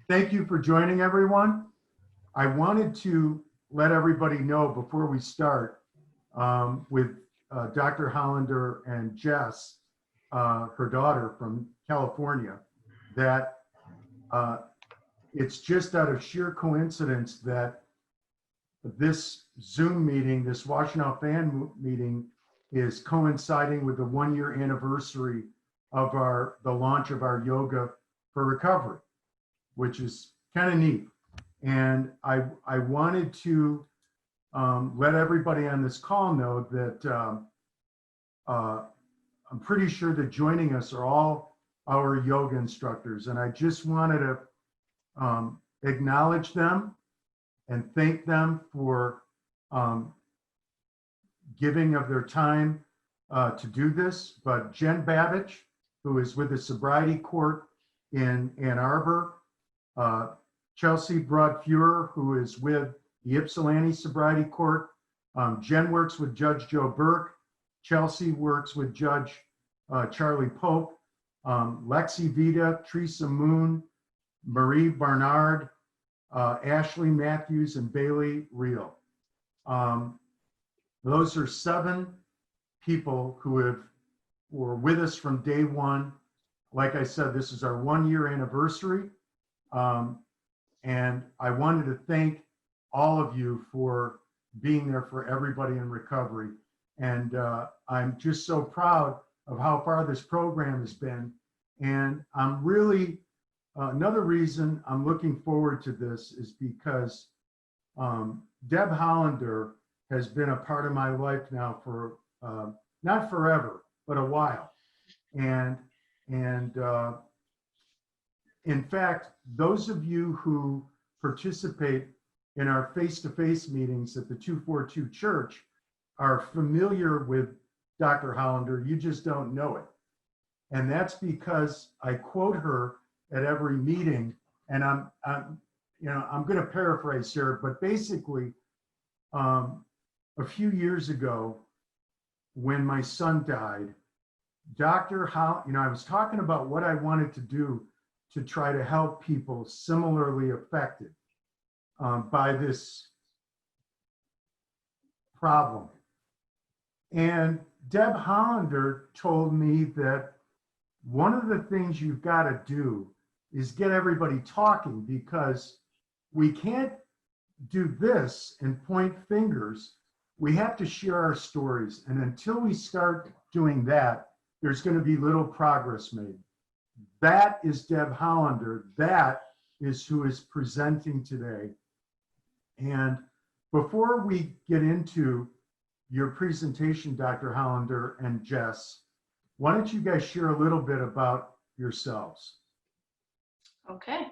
Thank you for joining, everyone. I wanted to let everybody know before we start with Dr. Hollander and Jess, her daughter from California, that it's just out of sheer coincidence that this Zoom meeting, this Washtenaw fan meeting, is coinciding with the 1-year anniversary of the launch of our Yoga for Recovery, which is kind of neat. And I wanted to let everybody on this call know that I'm pretty sure that joining us are all our yoga instructors. And I just wanted to acknowledge them and thank them for giving of their time to do this. But Jen Babich, who is with the Sobriety Court in Ann Arbor, Chelsea Broad-Fuhrer, who is with the Ypsilanti Sobriety Court. Jen works with Judge Joe Burke. Chelsea works with Judge Charlie Pope. Lexi Vita, Teresa Moon, Marie Barnard, Ashley Matthews, and Bailey Reel. Those are 7 people who were with us from day one. Like I said, this is our 1-year anniversary. And I wanted to thank all of you for being there for everybody in recovery. And I'm just so proud of how far this program has been. And I'm really, another reason I'm looking forward to this is because Deb Hollander has been a part of my life now for not forever, but a while. And in fact, those of you who participate in our face-to-face meetings at the 242 Church are familiar with Dr. Hollander. You just don't know it. And that's because I quote her at every meeting. And I'm going to paraphrase here, but basically, a few years ago, when my son died, I was talking about what I wanted to do to try to help people similarly affected by this problem. And Deb Hollander told me that one of the things you've got to do is get everybody talking, because we can't do this and point fingers. We have to share our stories. And until we start doing that, there's going to be little progress made. That is Deb Hollander. That is who is presenting today. And before we get into your presentation, Dr. Hollander and Jess, why don't you guys share a little bit about yourselves? Okay.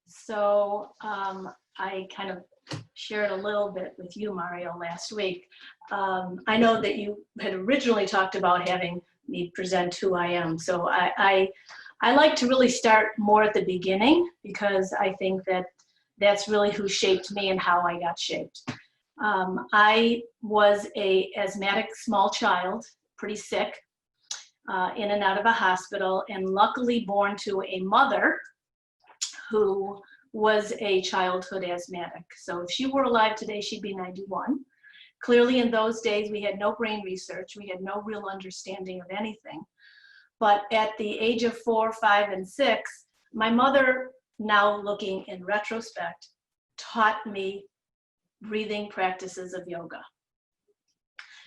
So I kind of shared a little bit with you, Mario, last week. I know that you had originally talked about having me present who I am. So I like to really start more at the beginning, because I think that that's really who shaped me and how I got shaped. I was an asthmatic small child, pretty sick, in and out of a hospital, and luckily born to a mother who was a childhood asthmatic. So if she were alive today, she'd be 91. Clearly in those days, we had no brain research. We had no real understanding of anything. But at the age of 4, 5, and 6, my mother, now looking in retrospect, taught me breathing practices of yoga.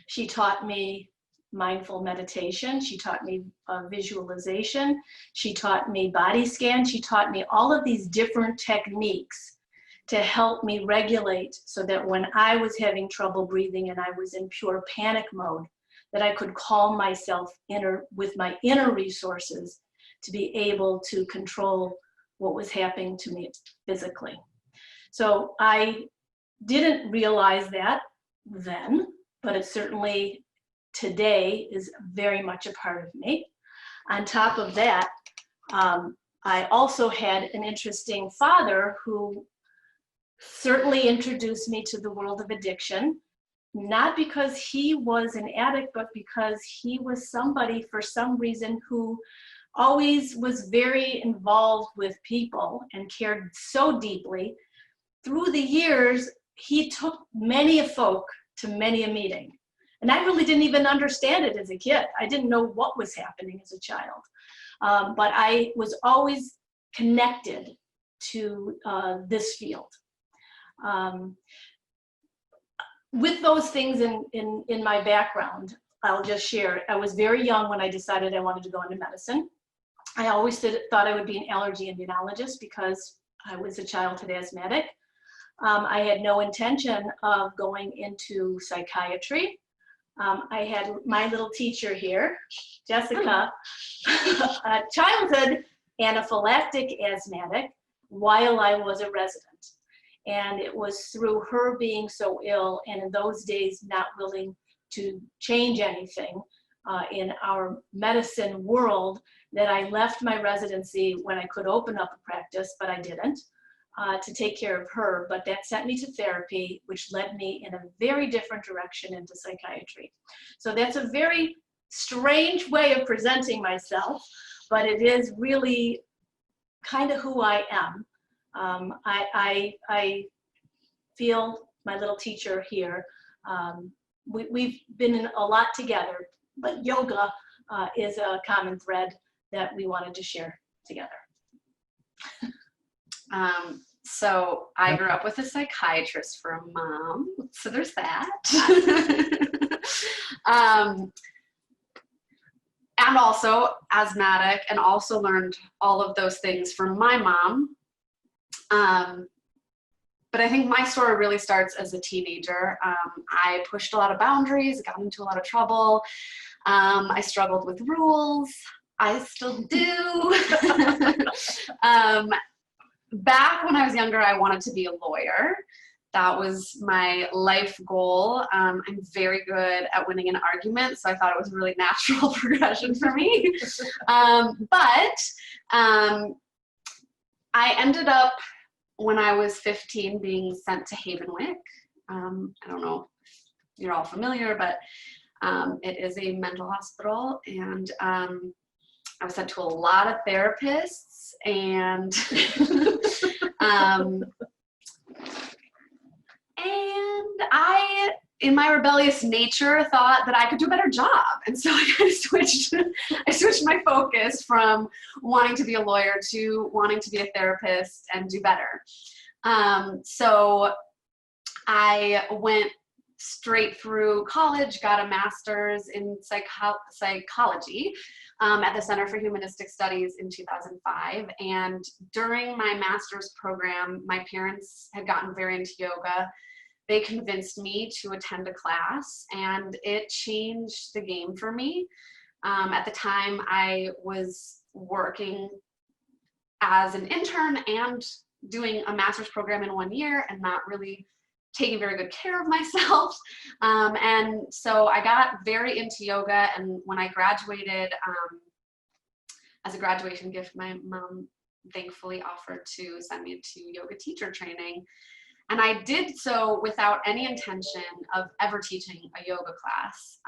She taught me mindful meditation. She taught me visualization. She taught me body scan. She taught me all of these different techniques to help me regulate, so that when I was having trouble breathing and I was in pure panic mode, that I could calm myself with my inner resources to be able to control what was happening to me physically. So I didn't realize that then, but it certainly today is very much a part of me. On top of that, I also had an interesting father who certainly introduced me to the world of addiction, not because he was an addict, but because he was somebody, for some reason, who always was very involved with people and cared so deeply. Through the years, he took many a folk to many a meeting. And I really didn't even understand it as a kid. I didn't know what was happening as a child. But I was always connected to this field. With those things in my background, I'll just share. I was very young when I decided I wanted to go into medicine. I always thought I would be an allergy immunologist because I was a childhood asthmatic. I had no intention of going into psychiatry. I had my little teacher here, Jessica, a childhood anaphylactic asthmatic while I was a resident. And it was through her being so ill and in those days not willing to change anything in our medicine world that I left my residency when I could open up a practice, but I didn't, to take care of her. But that sent me to therapy, which led me in a very different direction into psychiatry. So that's a very strange way of presenting myself, but it is really kind of who I am. I feel my little teacher here. We've been in a lot together, but yoga is a common thread that we wanted to share together. So I grew up with a psychiatrist for a mom, so there's that. And also asthmatic, and also learned all of those things from my mom. But I think my story really starts as a teenager. I pushed a lot of boundaries, got into a lot of trouble. I struggled with rules. I still do. Back when I was younger, I wanted to be a lawyer. That was my life goal. I'm very good at winning an argument, so I thought it was a really natural progression for me. But I ended up, when I was 15, being sent to Havenwick. I don't know if you're all familiar, but it is a mental hospital, and I was sent to a lot of therapists, and and I, in my rebellious nature, thought that I could do a better job. And so I kind of switched my focus from wanting to be a lawyer to wanting to be a therapist and do better. So I went straight through college, got a master's in psychology at the Center for Humanistic Studies in 2005. And during my master's program, my parents had gotten very into yoga. They convinced me to attend a class, and it changed the game for me. At the time, I was working as an intern and doing a master's program in 1 year and not really taking very good care of myself. And so I got very into yoga, and when I graduated, as a graduation gift, my mom thankfully offered to send me to yoga teacher training. And I did so without any intention of ever teaching a yoga class.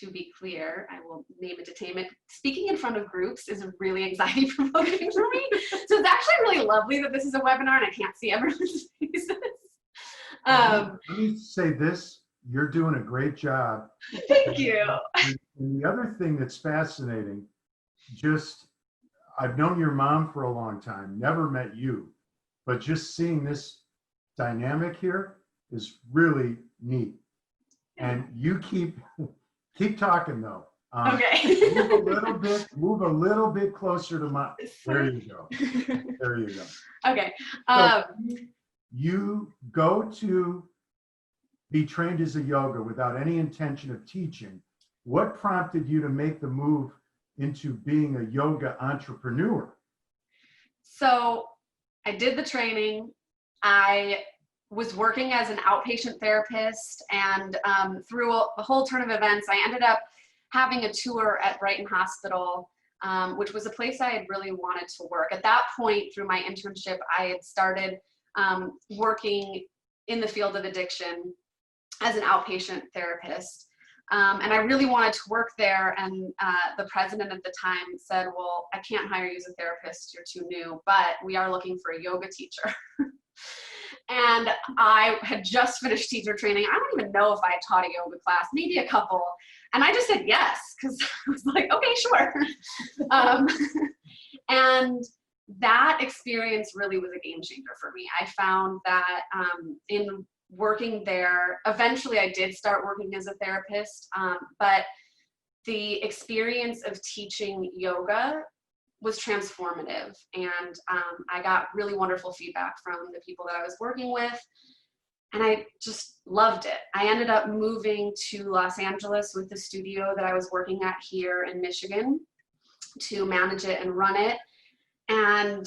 To be clear, I will name it to tame it. Speaking in front of groups is really anxiety provoking for me. So it's actually really lovely that this is a webinar and I can't see everyone's faces. Let me say this, you're doing a great job. Thank you. And the other thing that's fascinating, I've known your mom for a long time, never met you, but just seeing this dynamic here is really neat. And you keep talking though. Okay. move a little bit closer to my, there you go. There you go. Okay. So you go to be trained as a yoga without any intention of teaching. What prompted you to make the move into being a yoga entrepreneur? So I did the training. I was working as an outpatient therapist, and through a whole turn of events, I ended up having a tour at Brighton Hospital, which was a place I had really wanted to work. At that point, through my internship, I had started working in the field of addiction as an outpatient therapist. And I really wanted to work there. And the president at the time said, well, I can't hire you as a therapist. You're too new, but we are looking for a yoga teacher. And I had just finished teacher training. I don't even know if I had taught a yoga class, maybe a couple. And I just said yes, because I was like, okay, sure. And that experience really was a game changer for me. I found that in working there, eventually I did start working as a therapist, but the experience of teaching yoga was transformative. And I got really wonderful feedback from the people that I was working with. And I just loved it. I ended up moving to Los Angeles with the studio that I was working at here in Michigan to manage it and run it. And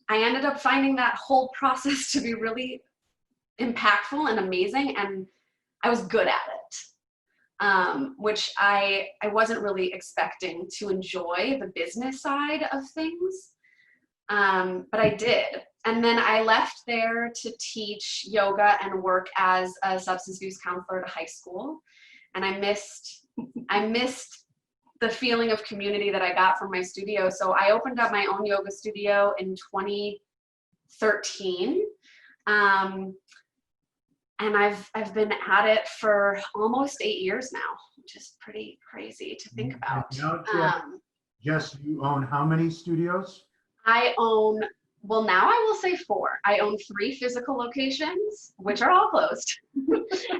I ended up finding that whole process to be really impactful and amazing. And I was good at it, which I wasn't really expecting to enjoy the business side of things. But I did. And then I left there to teach yoga and work as a substance abuse counselor at a high school. And I missed the feeling of community that I got from my studio. So I opened up my own yoga studio in 2013. And I've been at it for almost 8 years now, which is pretty crazy to think about. Jess, you own how many studios? I own, well, now I will say 4. I own 3 physical locations, which are all closed,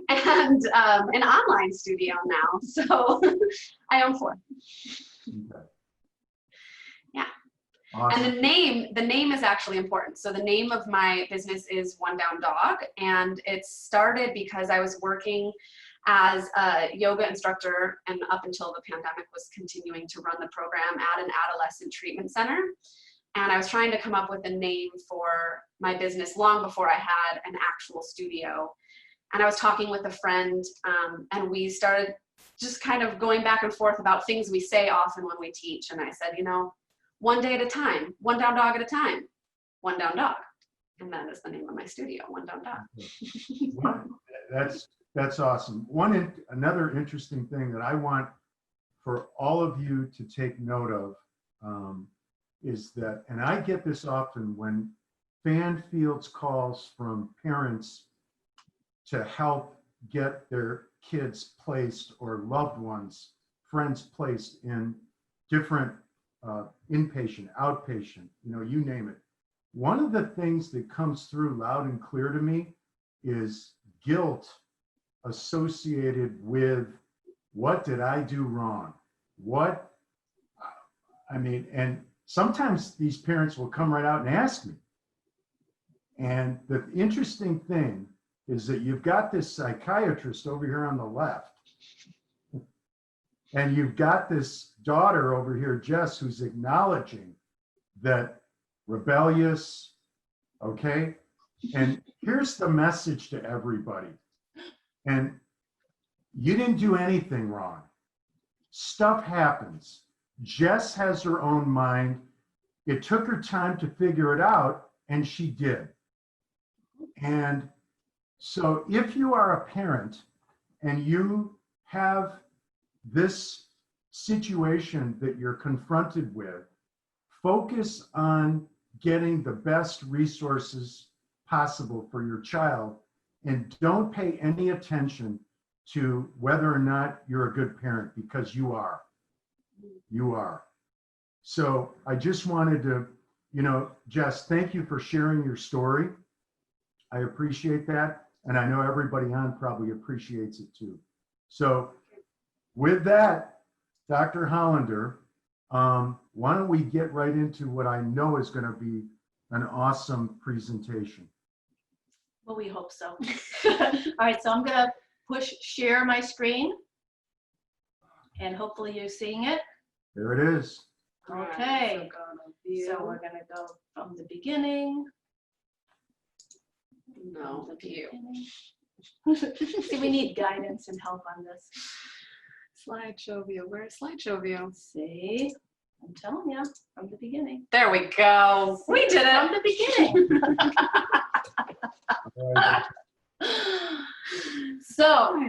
and an online studio now. So I own 4. Okay. Yeah. Awesome. And the name is actually important. So the name of my business is One Down Dog, and it started because I was working as a yoga instructor, and up until the pandemic was continuing to run the program at an adolescent treatment center. And I was trying to come up with a name for my business long before I had an actual studio. And I was talking with a friend, and we started just kind of going back and forth about things we say often when we teach. And I said, you know, one day at a time, one down dog at a time, one down dog. And that is the name of my studio, One Down Dog. That's awesome. Another interesting thing that I want for all of you to take note of is that, and I get this often when fan fields calls from parents to help get their kids placed or loved ones, friends placed in different inpatient, outpatient, you name it. One of the things that comes through loud and clear to me is guilt associated with what did I do wrong? And sometimes these parents will come right out and ask me. And the interesting thing is that you've got this psychiatrist over here on the left, and you've got this daughter over here, Jess, who's acknowledging that rebellious, okay? And here's the message to everybody. And you didn't do anything wrong. Stuff happens. Jess has her own mind. It took her time to figure it out, and she did. And so if you are a parent and you have this situation that you're confronted with, focus on getting the best resources possible for your child, and don't pay any attention to whether or not you're a good parent, because you are. You are. So I just wanted to, Jess, thank you for sharing your story. I appreciate that. And I know everybody on probably appreciates it too. So with that, Dr. Hollander, why don't we get right into what I know is going to be an awesome presentation. Well, we hope so. All right, so I'm gonna push share my screen, and hopefully you're seeing it. There it is. Okay, so we're gonna go from the beginning. No, view. See, we need guidance and help on this. Slideshow view. Where's slideshow view? See, I'm telling you, from the beginning. There we go. We did From it. the beginning. So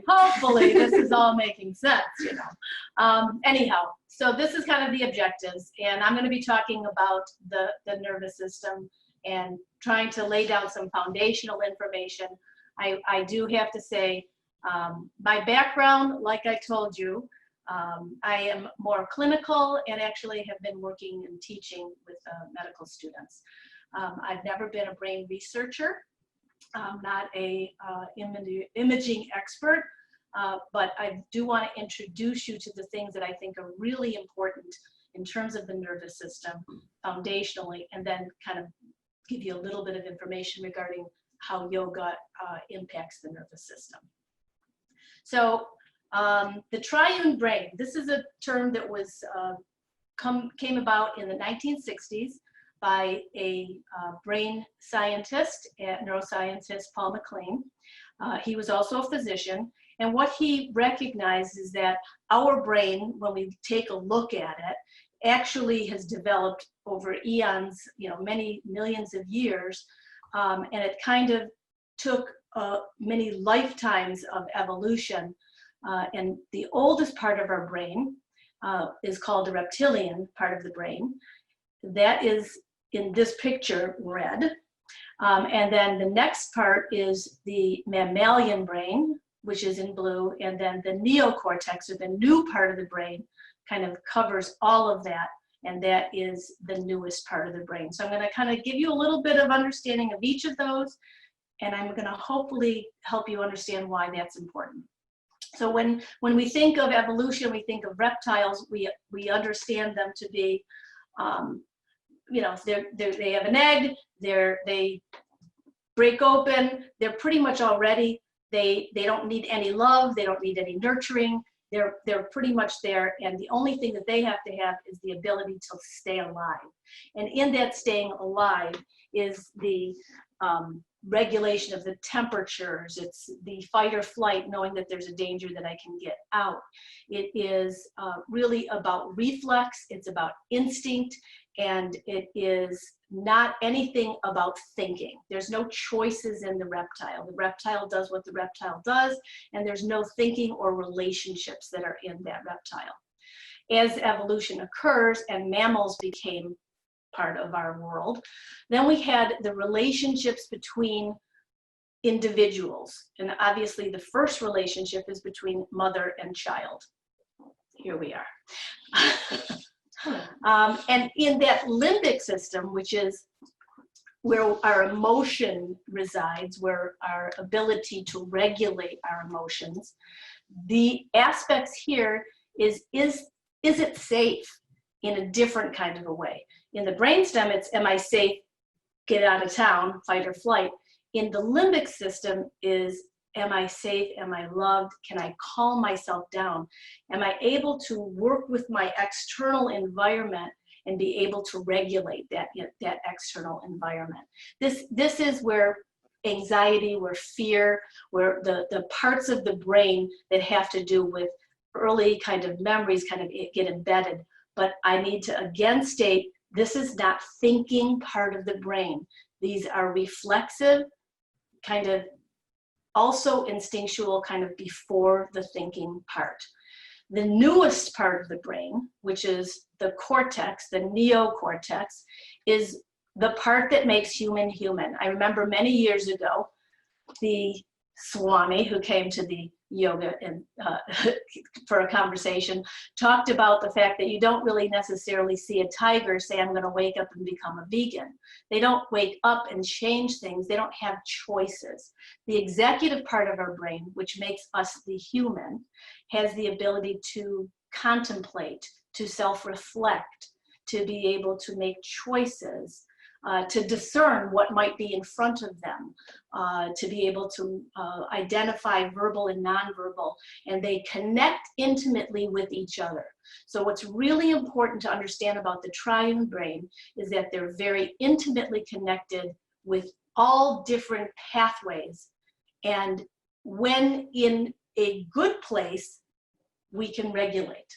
hopefully this is all making sense, you know. Anyhow, so this is kind of the objectives, and I'm going to be talking about the nervous system and trying to lay down some foundational information. I do have to say, my background, like I told you, I am more clinical and actually have been working and teaching with medical students. I've never been a brain researcher. I'm not a imaging expert, but I do want to introduce you to the things that I think are really important in terms of the nervous system foundationally, and then kind of give you a little bit of information regarding how yoga impacts the nervous system. So the triune brain, this is a term that was came about in the 1960s by a brain scientist, neuroscientist, Paul MacLean. He was also a physician, and what he recognized is that our brain, when we take a look at it, actually has developed over eons, you know, many millions of years, and it kind of took many lifetimes of evolution. And the oldest part of our brain is called the reptilian part of the brain. That is in this picture, red. And then the next part is the mammalian brain, which is in blue, and then the neocortex, or the new part of the brain, kind of covers all of that, and that is the newest part of the brain. So I'm going to kind of give you a little bit of understanding of each of those, and I'm going to hopefully help you understand why that's important. So when we think of evolution, we think of reptiles, we understand them to be, you know, they have an egg, they break open, they're pretty much already, they don't need any love, they don't need any nurturing, they're pretty much there, and the only thing that they have to have is the ability to stay alive. And in that staying alive is the regulation of the temperatures. It's the fight or flight, knowing that there's a danger that I can get out. It is really about reflex, it's about instinct, and it is not anything about thinking. There's no choices in the reptile. The reptile does what the reptile does, and there's no thinking or relationships that are in that reptile. As evolution occurs and mammals became part of our world, then we had the relationships between individuals. And obviously the first relationship is between mother and child. Here we are. And in that limbic system, which is where our emotion resides, where our ability to regulate our emotions, the aspects here is it safe in a different kind of a way. In the brainstem, it's, am I safe, get out of town, fight or flight. In the limbic system is, am I safe, am I loved, can I calm myself down? Am I able to work with my external environment and be able to regulate that external environment? This is where anxiety, where fear, where the parts of the brain that have to do with early kind of memories kind of get embedded. But I need to again state, this is not thinking part of the brain. These are reflexive, kind of also instinctual, kind of before the thinking part. The newest part of the brain, which is the cortex, the neocortex, is the part that makes human human. I remember many years ago, the Swami who came to the yoga and for a conversation talked about the fact that you don't really necessarily see a tiger say, I'm going to wake up and become a vegan. They don't wake up and change things. They don't have choices. The executive part of our brain, which makes us the human, has the ability to contemplate, to self-reflect, to be able to make choices, to discern what might be in front of them, to be able to identify verbal and nonverbal, and they connect intimately with each other. So what's really important to understand about the triune brain is that they're very intimately connected with all different pathways. And when in a good place, we can regulate.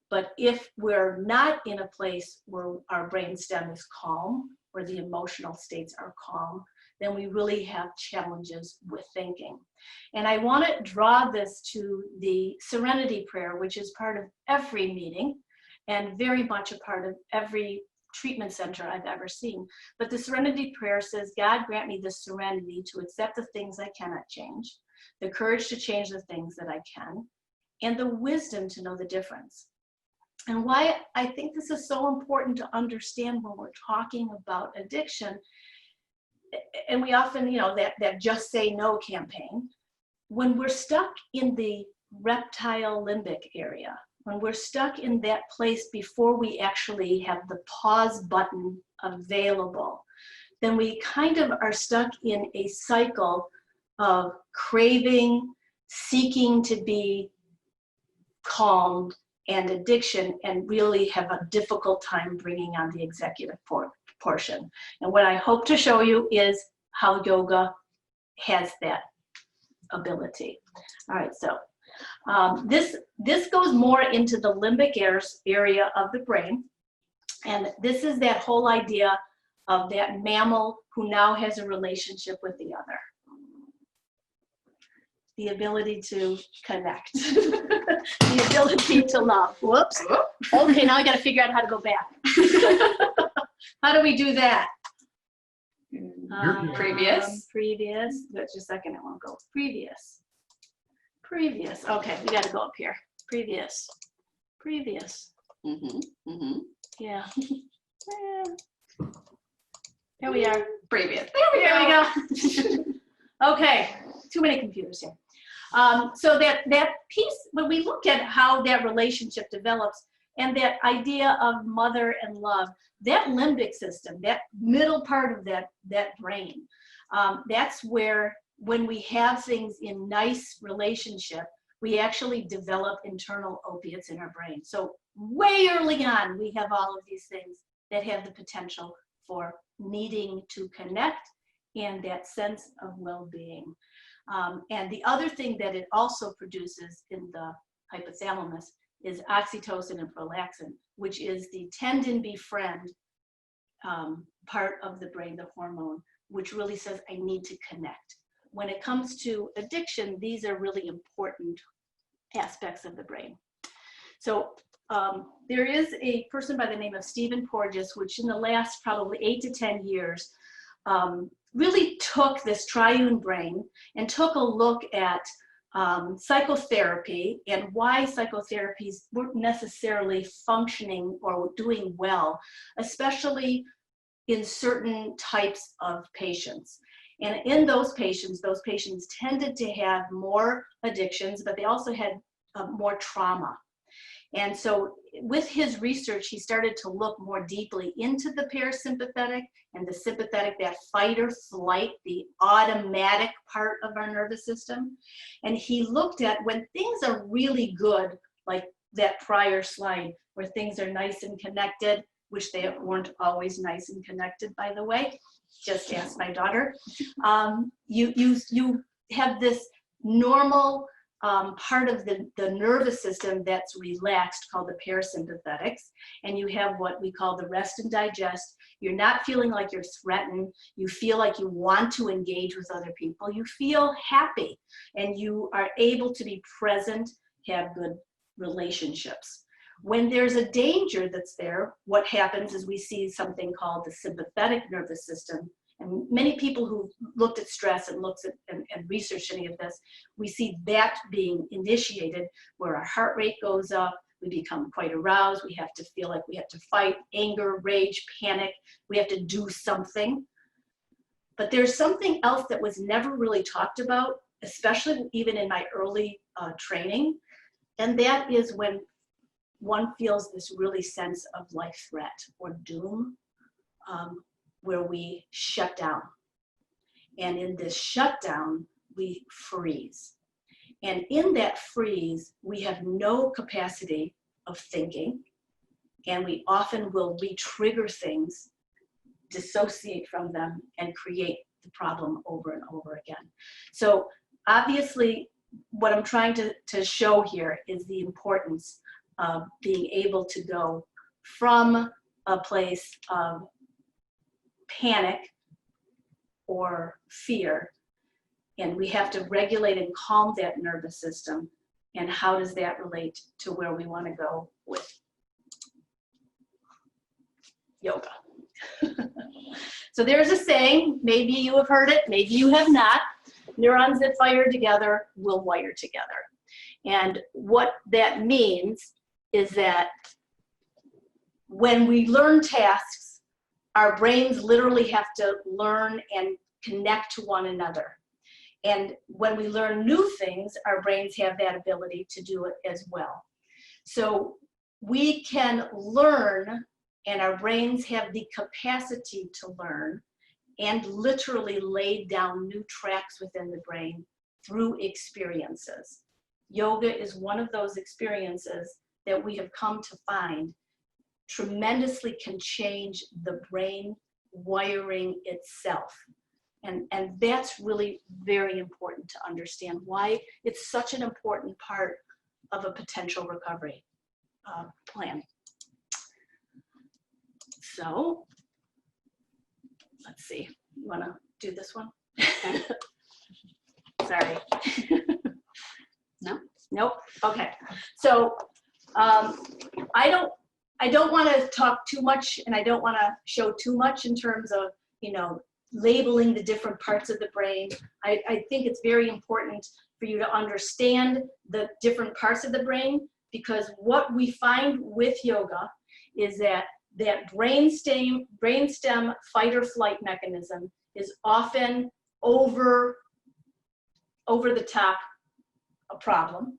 But if we're not in a place where our brainstem is calm, where the emotional states are calm, then we really have challenges with thinking. And I want to draw this to the Serenity Prayer, which is part of every meeting and very much a part of every treatment center I've ever seen. But the Serenity Prayer says, God grant me the serenity to accept the things I cannot change, the courage to change the things that I can, and the wisdom to know the difference. And why I think this is so important to understand when we're talking about addiction, and we often, that Just Say No campaign, when we're stuck in the reptile limbic area, when we're stuck in that place before we actually have the pause button available, then we kind of are stuck in a cycle of craving, seeking to be calmed, and addiction, and really have a difficult time bringing on the executive portion. And what I hope to show you is how yoga has that ability. All right, so this goes more into the limbic area of the brain. And this is that whole idea of that mammal who now has a relationship with the other. The ability to connect, the ability to love. Whoops. Okay, now I got to figure out how to go back. How do we do that? Previous. Previous. Just a second, it won't go. Previous. Previous. Okay, we got to go up here. Previous. Previous. Yeah. There we are. Previous. There we go. Okay, too many computers here. So that piece, when we look at how that relationship develops and that idea of mother and love, that limbic system, that middle part of that brain, that's where when we have things in nice relationship, we actually develop internal opiates in our brain. So way early on, we have all of these things that have the potential for needing to connect and that sense of well-being. And the other thing that it also produces in the hypothalamus is oxytocin and prolaxin, which is the tendon befriend part of the brain, the hormone, which really says, I need to connect. When it comes to addiction, these are really important aspects of the brain. So there is a person by the name of Stephen Porges, which in the last probably 8 to 10 years, really took this triune brain and took a look at psychotherapy and why psychotherapies weren't necessarily functioning or doing well, especially in certain types of patients. And in those patients tended to have more addictions, but they also had more trauma. And so with his research, he started to look more deeply into the parasympathetic and the sympathetic, that fight or flight, the automatic part of our nervous system. And he looked at when things are really good, like that prior slide, where things are nice and connected, which they weren't always nice and connected, by the way. Just ask my daughter. You have this normal part of the nervous system that's relaxed called the parasympathetics, and you have what we call the rest and digest. You're not feeling like you're threatened. You feel like you want to engage with other people. You feel happy, and you are able to be present, have good relationships. When there's a danger that's there, what happens is we see something called the sympathetic nervous system. And many people who looked at stress and looked at and researched any of this, we see that being initiated where our heart rate goes up, we become quite aroused, we have to feel like we have to fight, anger, rage, panic, we have to do something. But there's something else that was never really talked about, especially even in my early training, and that is when one feels this really sense of life threat or doom, where we shut down. And in this shutdown, we freeze. And in that freeze, we have no capacity of thinking, and we often will re-trigger things, dissociate from them, and create the problem over and over again. So obviously, what I'm trying to show here is the importance of being able to go from a place of panic or fear. And we have to regulate and calm that nervous system. And how does that relate to where we want to go with yoga? So there's a saying, maybe you have heard it, maybe you have not. Neurons that fire together will wire together. And what that means is that when we learn tasks, our brains literally have to learn and connect to one another. And when we learn new things, our brains have that ability to do it as well. So we can learn, and our brains have the capacity to learn and literally lay down new tracks within the brain through experiences. Yoga is one of those experiences that we have come to find tremendously can change the brain wiring itself. And that's really very important to understand why it's such an important part of a potential recovery plan. So let's see, you want to do this one? Sorry. No? Nope. Okay. So I don't want to talk too much, and I don't want to show too much in terms of, you know, labeling the different parts of the brain. I think it's very important for you to understand the different parts of the brain, because what we find with yoga is that brainstem fight or flight mechanism is often over the top a problem.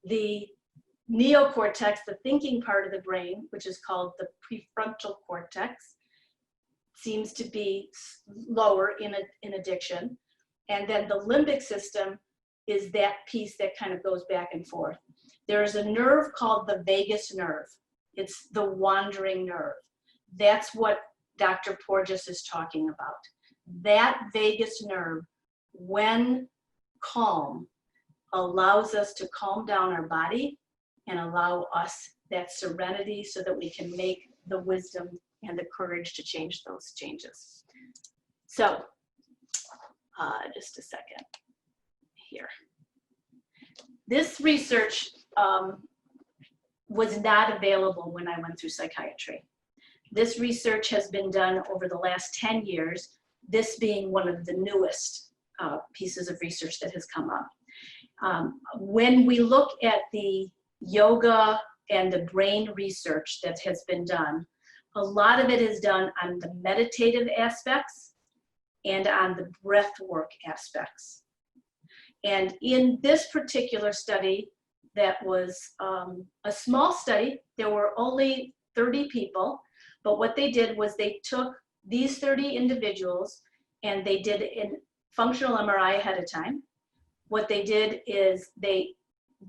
The neocortex, the thinking part of the brain, which is called the prefrontal cortex, seems to be lower in addiction. And then the limbic system is that piece that kind of goes back and forth. There is a nerve called the vagus nerve. It's the wandering nerve. That's what Dr. Porges is talking about. That vagus nerve, when calm, allows us to calm down our body and allow us that serenity so that we can make the wisdom and the courage to change those changes. So, just a second here. This research was not available when I went through psychiatry. This research has been done over the last 10 years, this being one of the newest pieces of research that has come up. When we look at the yoga and the brain research that has been done, a lot of it is done on the meditative aspects and on the breath work aspects. And in this particular study, that was a small study, there were only 30 people, but what they did was they took these 30 individuals and they did a functional MRI ahead of time. What they did is they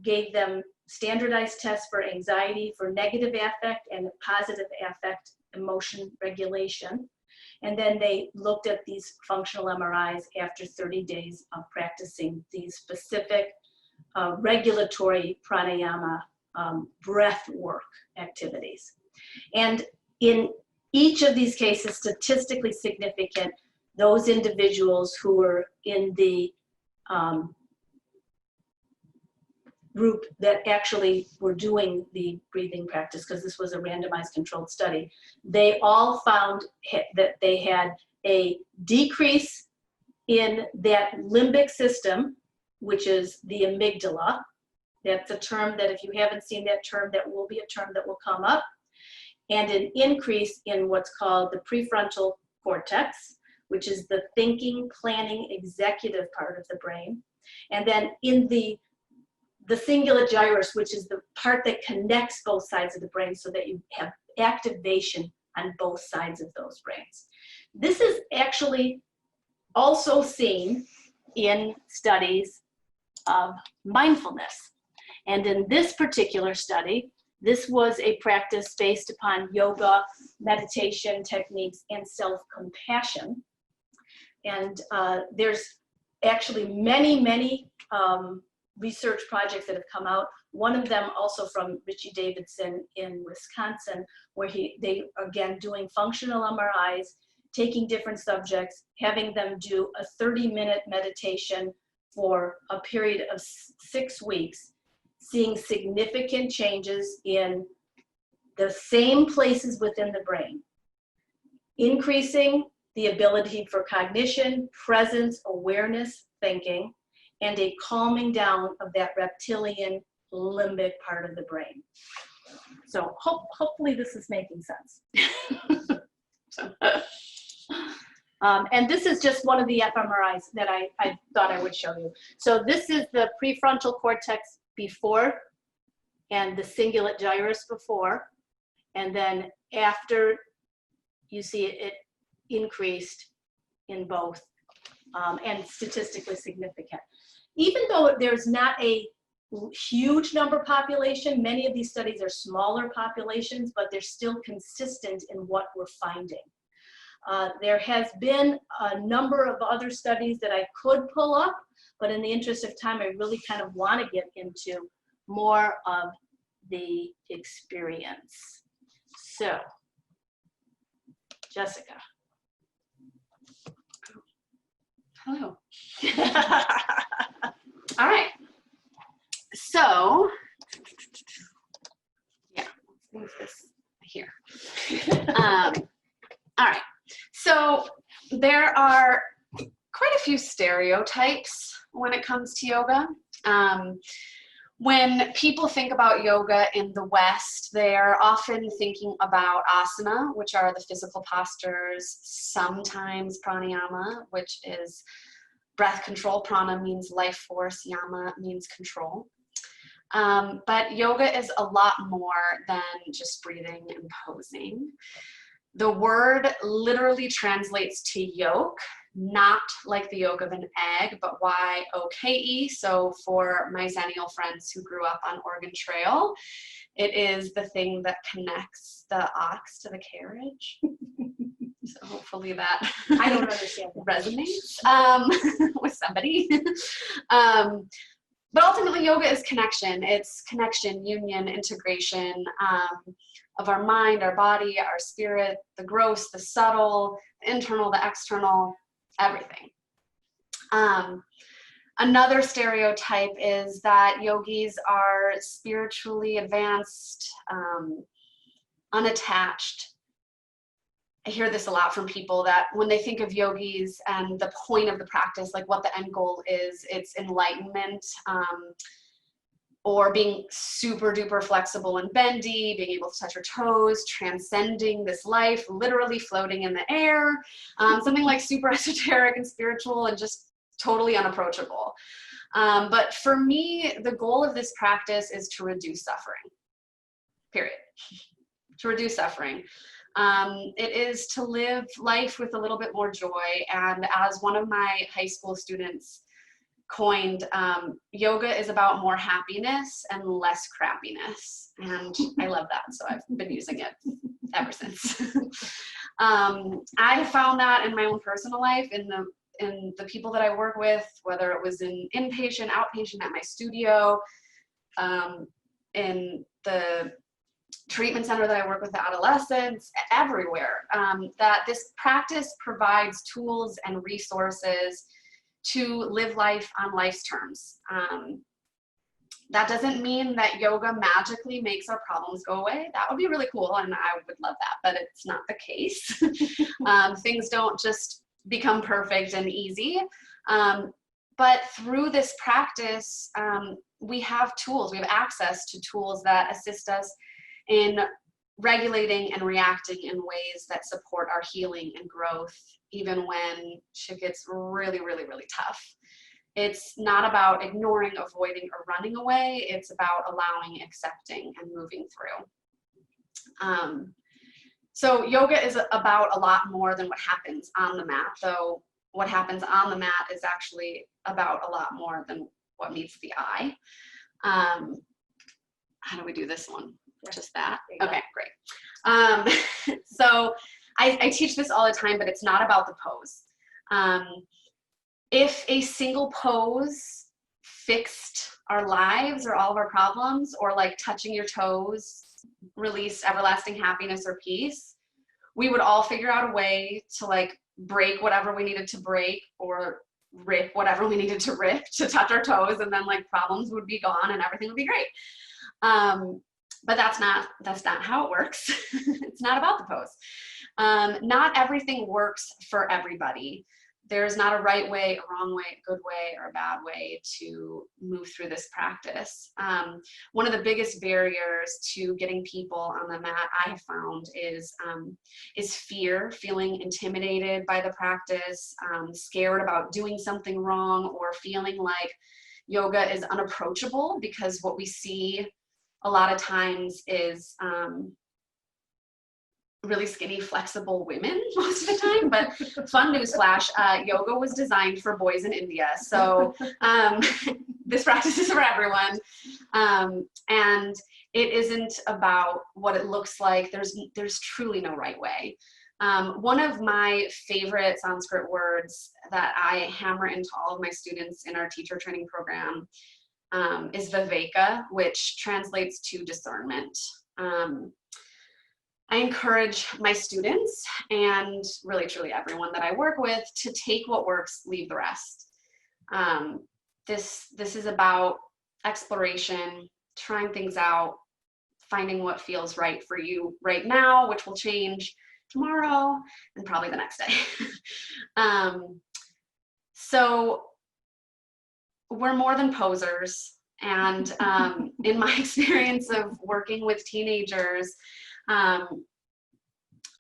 gave them standardized tests for anxiety, for negative affect and positive affect emotion regulation. And then they looked at these functional MRIs after 30 days of practicing these specific regulatory pranayama breath work activities. And in each of these cases, statistically significant, those individuals who were in the group that actually were doing the breathing practice, because this was a randomized controlled study, they all found that they had a decrease in that limbic system, which is the amygdala. That's a term that, if you haven't seen that term, that will be a term that will come up. And an increase in what's called the prefrontal cortex, which is the thinking, planning, executive part of the brain. And then in the cingulate gyrus, which is the part that connects both sides of the brain so that you have activation on both sides of those brains. This is actually also seen in studies of mindfulness. And in this particular study, this was a practice based upon yoga, meditation techniques, and self-compassion. And there's actually many research projects that have come out. One of them also from Richie Davidson in Wisconsin, where they again doing functional MRIs taking different subjects, having them do a 30-minute meditation for a period of 6 weeks, seeing significant changes in the same places within the brain, increasing the ability for cognition, presence, awareness, thinking, and a calming down of that reptilian limbic part of the brain. So hopefully this is making sense. And this is just one of the fMRIs that I thought I would show you. So this is the prefrontal cortex before and the cingulate gyrus before. And then after, you see it increased in both and statistically significant. Even though there's not a huge number population, many of these studies are smaller populations, but they're still consistent in what we're finding. There has been a number of other studies that I could pull up, but in the interest of time, I really kind of want to get into more of the experience. So, Jessica. Hello. All right. So, yeah, let's move this here. All right. So there are quite a few stereotypes when it comes to yoga. When people think about yoga in the West, they're often thinking about asana, which are the physical postures, sometimes pranayama, which is breath control. Prana means life force, yama means control. But yoga is a lot more than just breathing and posing. The word literally translates to yolk, not like the yolk of an egg, but Y-O-K-E. So for my Xennial friends who grew up on Oregon Trail, it is the thing that connects the ox to the carriage. So hopefully that I don't understand that. resonates with somebody. But ultimately, yoga is connection. It's connection, union, integration of our mind, our body, our spirit, the gross, the subtle, the internal, the external, everything. Another stereotype is that yogis are spiritually advanced, unattached. I hear this a lot from people that when they think of yogis and the point of the practice, like what the end goal is, it's enlightenment, or being super duper flexible and bendy, being able to touch your toes, transcending this life, literally floating in the air, something like super esoteric and spiritual and just totally unapproachable. But for me, the goal of this practice is to reduce suffering, period. To reduce suffering. It is to live life with a little bit more joy. And as one of my high school students coined, yoga is about more happiness and less crappiness. And I love that. So I've been using it ever since. I have found that in my own personal life, in the people that I work with, whether it was in inpatient, outpatient, at my studio, in the treatment center that I work with adolescents, everywhere, that this practice provides tools and resources to live life on life's terms. That doesn't mean that yoga magically makes our problems go away. That would be really cool, and I would love that, but it's not the case. Things don't just become perfect and easy. But through this practice, we have tools, we have access to tools that assist us in regulating and reacting in ways that support our healing and growth, even when shit gets really, really, really tough. It's not about ignoring, avoiding, or running away. It's about allowing, accepting, and moving through. So yoga is about a lot more than what happens on the mat, though what happens on the mat is actually about a lot more than what meets the eye. How do we do this one? Just that? Okay, great. So I teach this all the time, but it's not about the pose. If a single pose fixed our lives or all of our problems, or like touching your toes released everlasting happiness or peace, we would all figure out a way to like break whatever we needed to break or rip whatever we needed to rip to touch our toes, and then like problems would be gone and everything would be great. But that's not how it works. It's not about the pose. Not everything works for everybody. There's not a right way, a wrong way, a good way, or a bad way to move through this practice. One of the biggest barriers to getting people on the mat I have found is fear, feeling intimidated by the practice, scared about doing something wrong, or feeling like yoga is unapproachable, because what we see a lot of times is really skinny, flexible women most of the time. But fun news flash, yoga was designed for boys in India. So this practice is for everyone. And it isn't about what it looks like. There's truly no right way. One of my favorite Sanskrit words that I hammer into all of my students in our teacher training program is viveka, which translates to discernment. I encourage my students, and really truly everyone that I work with, to take what works, leave the rest. This is about exploration, trying things out, finding what feels right for you right now, which will change tomorrow and probably the next day. So we're more than posers. And in my experience of working with teenagers, a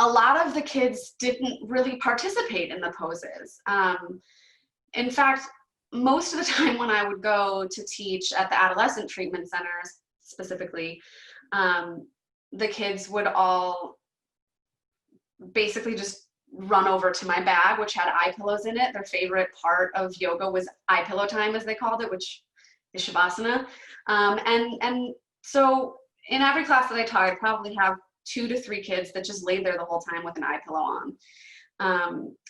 lot of the kids didn't really participate in the poses. In fact, most of the time when I would go to teach at the adolescent treatment centers specifically, the kids would all basically just run over to my bag, which had eye pillows in it. Their favorite part of yoga was eye pillow time, as they called it, which is Shavasana. And so in every class that I taught, I'd probably have 2 to 3 kids that just laid there the whole time with an eye pillow on.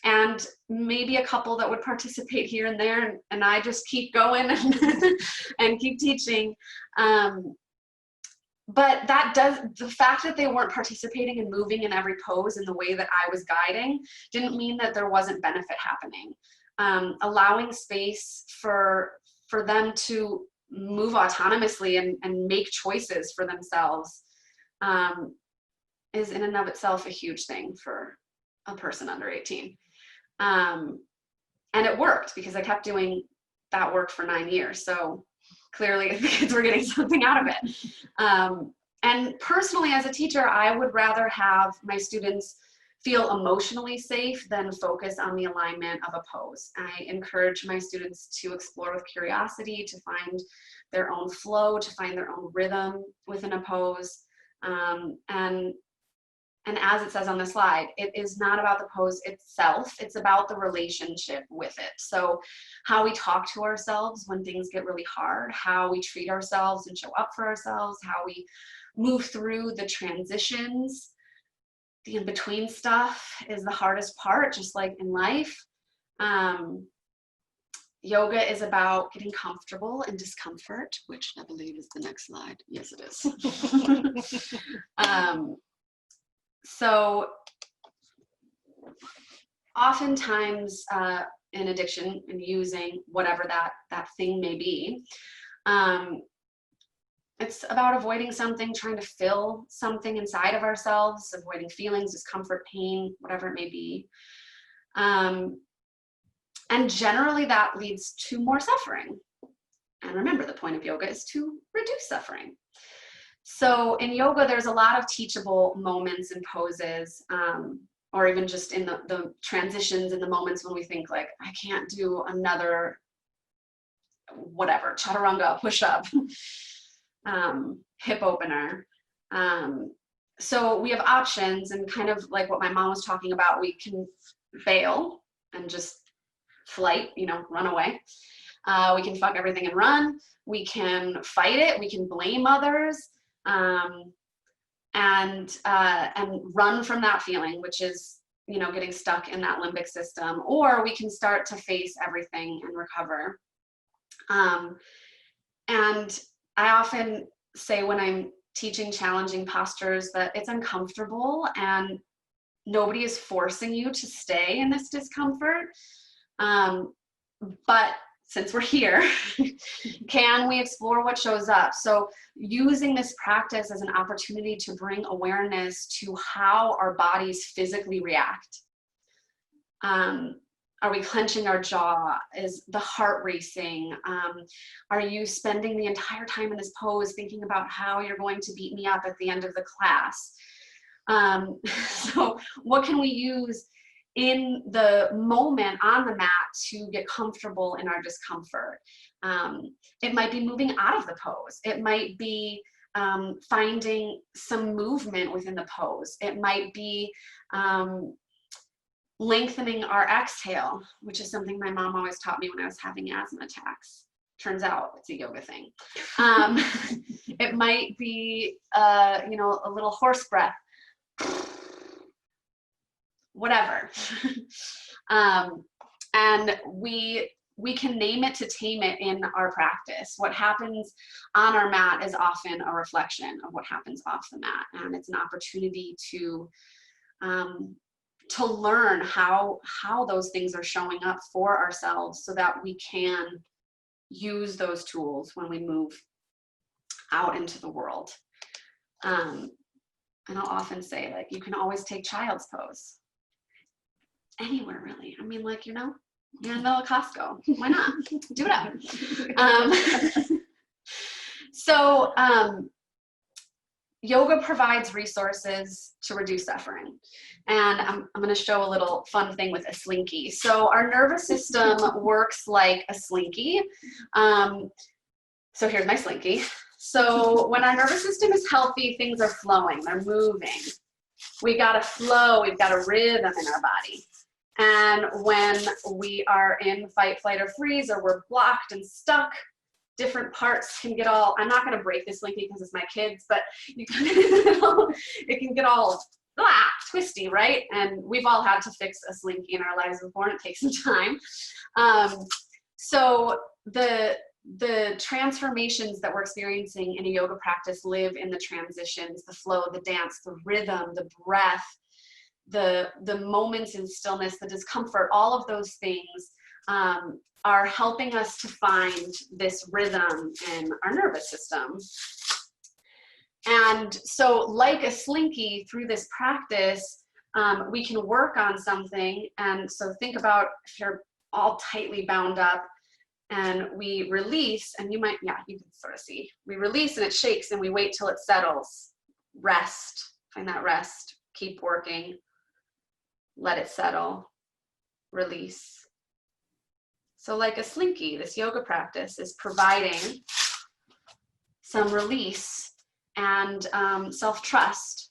And maybe a couple that would participate here and there, and I just keep going and keep teaching. But the fact that they weren't participating and moving in every pose in the way that I was guiding didn't mean that there wasn't benefit happening. Allowing space for them to move autonomously and make choices for themselves is in and of itself a huge thing for a person under 18. And it worked, because I kept doing that work for 9 years. So clearly the kids were getting something out of it. And personally, as a teacher, I would rather have my students feel emotionally safe than focus on the alignment of a pose. I encourage my students to explore with curiosity, to find their own flow, to find their own rhythm within a pose. And as it says on the slide, it is not about the pose itself, it's about the relationship with it. So how we talk to ourselves when things get really hard, how we treat ourselves and show up for ourselves, how we move through the transitions, the in-between stuff is the hardest part, just like in life. Yoga is about getting comfortable in discomfort, which I believe is the next slide. Yes, it is. So oftentimes in addiction and using whatever that thing may be, it's about avoiding something, trying to fill something inside of ourselves, avoiding feelings, discomfort, pain, whatever it may be. And generally that leads to more suffering. And remember, the point of yoga is to reduce suffering. So in yoga, there's a lot of teachable moments and poses, or even just in the transitions and the moments when we think like, I can't do another, whatever, chaturanga, push up, hip opener. So we have options, and kind of like what my mom was talking about, we can bail and just flight, run away. We can fuck everything and run. We can fight it. We can blame others. And run from that feeling, which is, getting stuck in that limbic system, or we can start to face everything and recover. And I often say when I'm teaching challenging postures that it's uncomfortable, and Nobody is forcing you to stay in this discomfort. But since we're here, can we explore what shows up? So using this practice as an opportunity to bring awareness to how our bodies physically react. Are we clenching our jaw? Is the heart racing? Are you spending the entire time in this pose thinking about how you're going to beat me up at the end of the class? So what can we use in the moment on the mat to get comfortable in our discomfort? It might be moving out of the pose. It might be finding some movement within the pose. It might be lengthening our exhale, which is something my mom always taught me when I was having asthma attacks. Turns out it's a yoga thing. It might be, you know, a little horse breath, whatever. And we can name it to tame it in our practice. What happens on our mat is often a reflection of what happens off the mat, and it's an opportunity to learn how those things are showing up for ourselves so that we can use those tools when we move out into the world. And I'll often say, like, you can always take child's pose anywhere, really. I mean, like, you know, you're in the middle of Costco. Why not? Do it up. So yoga provides resources to reduce suffering. And I'm going to show a little fun thing with a slinky. So our nervous system works like a slinky. So here's my slinky. So when our nervous system is healthy, things are flowing, they're moving. We got a flow, we've got a rhythm in our body. And when we are in fight, flight, or freeze, or we're blocked and stuck, different parts can get all, I'm not gonna break this slinky because it's my kids, but you can, it can get all twisty, right? And we've all had to fix a slinky in our lives before, and it takes some time. So the transformations that we're experiencing in a yoga practice live in the transitions, the flow, the dance, the rhythm, the breath, the moments in stillness, the discomfort, all of those things are helping us to find this rhythm in our nervous system. And so like a slinky, through this practice, we can work on something. And so think about if you're all tightly bound up and we release, and you might, yeah, you can sort of see, we release and it shakes and we wait till it settles. Rest, find that rest, keep working, let it settle, release. So like a slinky, this yoga practice is providing some release and self-trust.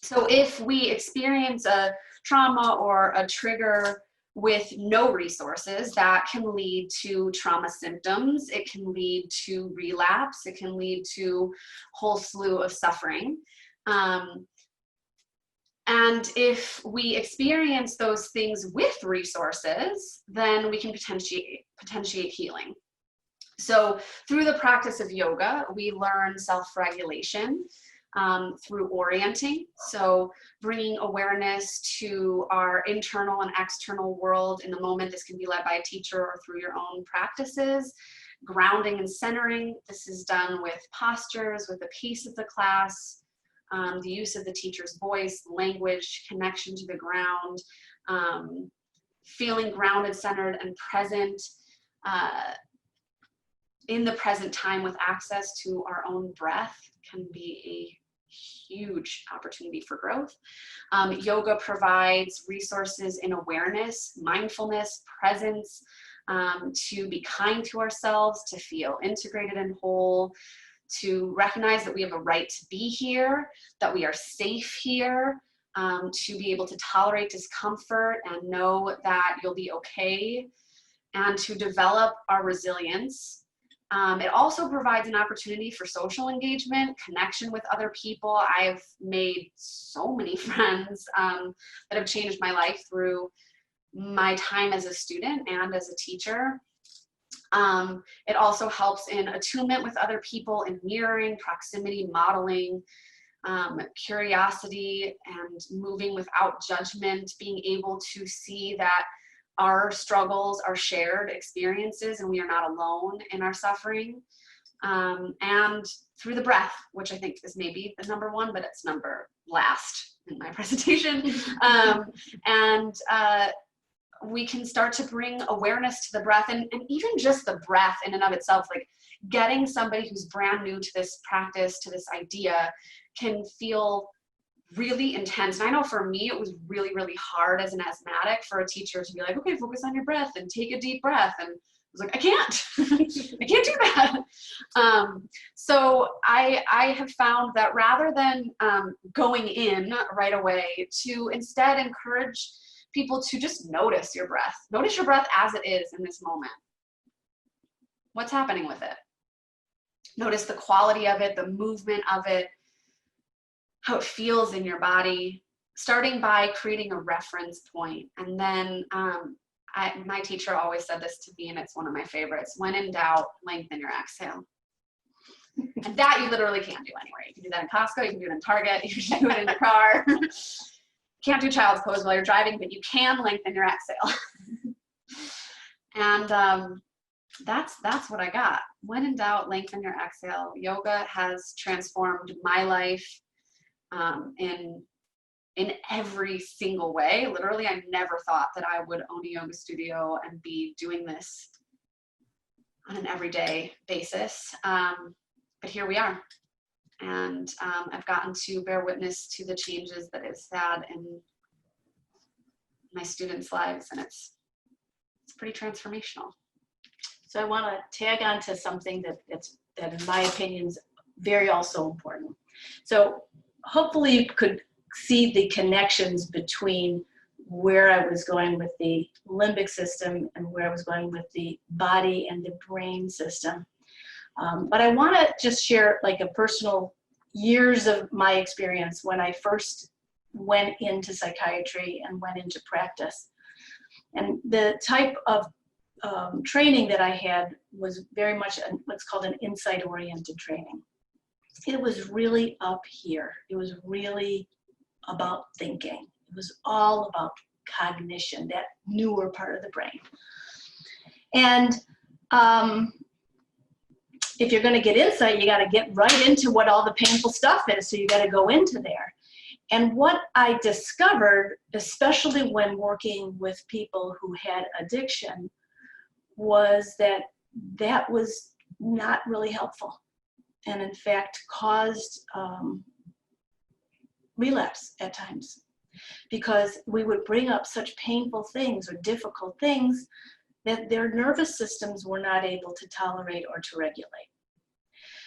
So if we experience a trauma or a trigger with no resources, that can lead to trauma symptoms, it can lead to relapse, it can lead to a whole slew of suffering. And if we experience those things with resources, then we can potentiate healing. So through the practice of yoga, we learn self-regulation through orienting. So bringing awareness to our internal and external world in the moment. This can be led by a teacher or through your own practices. Grounding and centering. This is done with postures, with the pace of the class, the use of the teacher's voice, language, connection to the ground, feeling grounded, centered, and present in the present time with access to our own breath can be a huge opportunity for growth. Yoga provides resources in awareness, mindfulness, presence, to be kind to ourselves, to feel integrated and whole, to recognize that we have a right to be here, that we are safe here, to be able to tolerate discomfort and know that you'll be okay, and to develop our resilience. It also provides an opportunity for social engagement, connection with other people. I've made so many friends that have changed my life through my time as a student and as a teacher. It also helps in attunement with other people, in mirroring, proximity, modeling. curiosity and moving without judgment, being able to see that our struggles are shared experiences and we are not alone in our suffering. And through the breath, which I think is maybe the number one, but it's number last in my presentation. We can start to bring awareness to the breath, and even just the breath in and of itself, like getting somebody who's brand new to this practice, to this idea, can feel really intense. And I know for me, it was really, really hard as an asthmatic for a teacher to be like, okay, focus on your breath and take a deep breath. And I was like, I can't, I can't do that. So I have found that rather than going in right away, to instead encourage people to just notice your breath. Notice your breath as it is in this moment. What's happening with it? Notice the quality of it, the movement of it, how it feels in your body, starting by creating a reference point. And then my teacher always said this to me, and it's one of my favorites: when in doubt, lengthen your exhale. And that you literally can't do anywhere. You can do that in Costco, you can do it in Target, you can do it in the car. Can't do child's pose while you're driving, but you can lengthen your exhale. And that's what I got. When in doubt, lengthen your exhale. Yoga has transformed my life in every single way. Literally, I never thought that I would own a yoga studio and be doing this on an everyday basis. But here we are. And I've gotten to bear witness to the changes that it's had in my students' lives, and it's pretty transformational. So I want to tag on to something that in my opinion is very also important. So hopefully you could see the connections between where I was going with the limbic system and where I was going with the body and the brain system. But I want to just share like a personal years of my experience when I first went into psychiatry and went into practice. And the type of training that I had was very much what's called an insight-oriented training. It was really up here. It was really about thinking. It was all about cognition, that newer part of the brain. And if you're going to get insight, you got to get right into what all the painful stuff is. So you got to go into there. And what I discovered, especially when working with people who had addiction, was that that was not really helpful, and in fact caused relapse at times, because we would bring up such painful things or difficult things that their nervous systems were not able to tolerate or to regulate.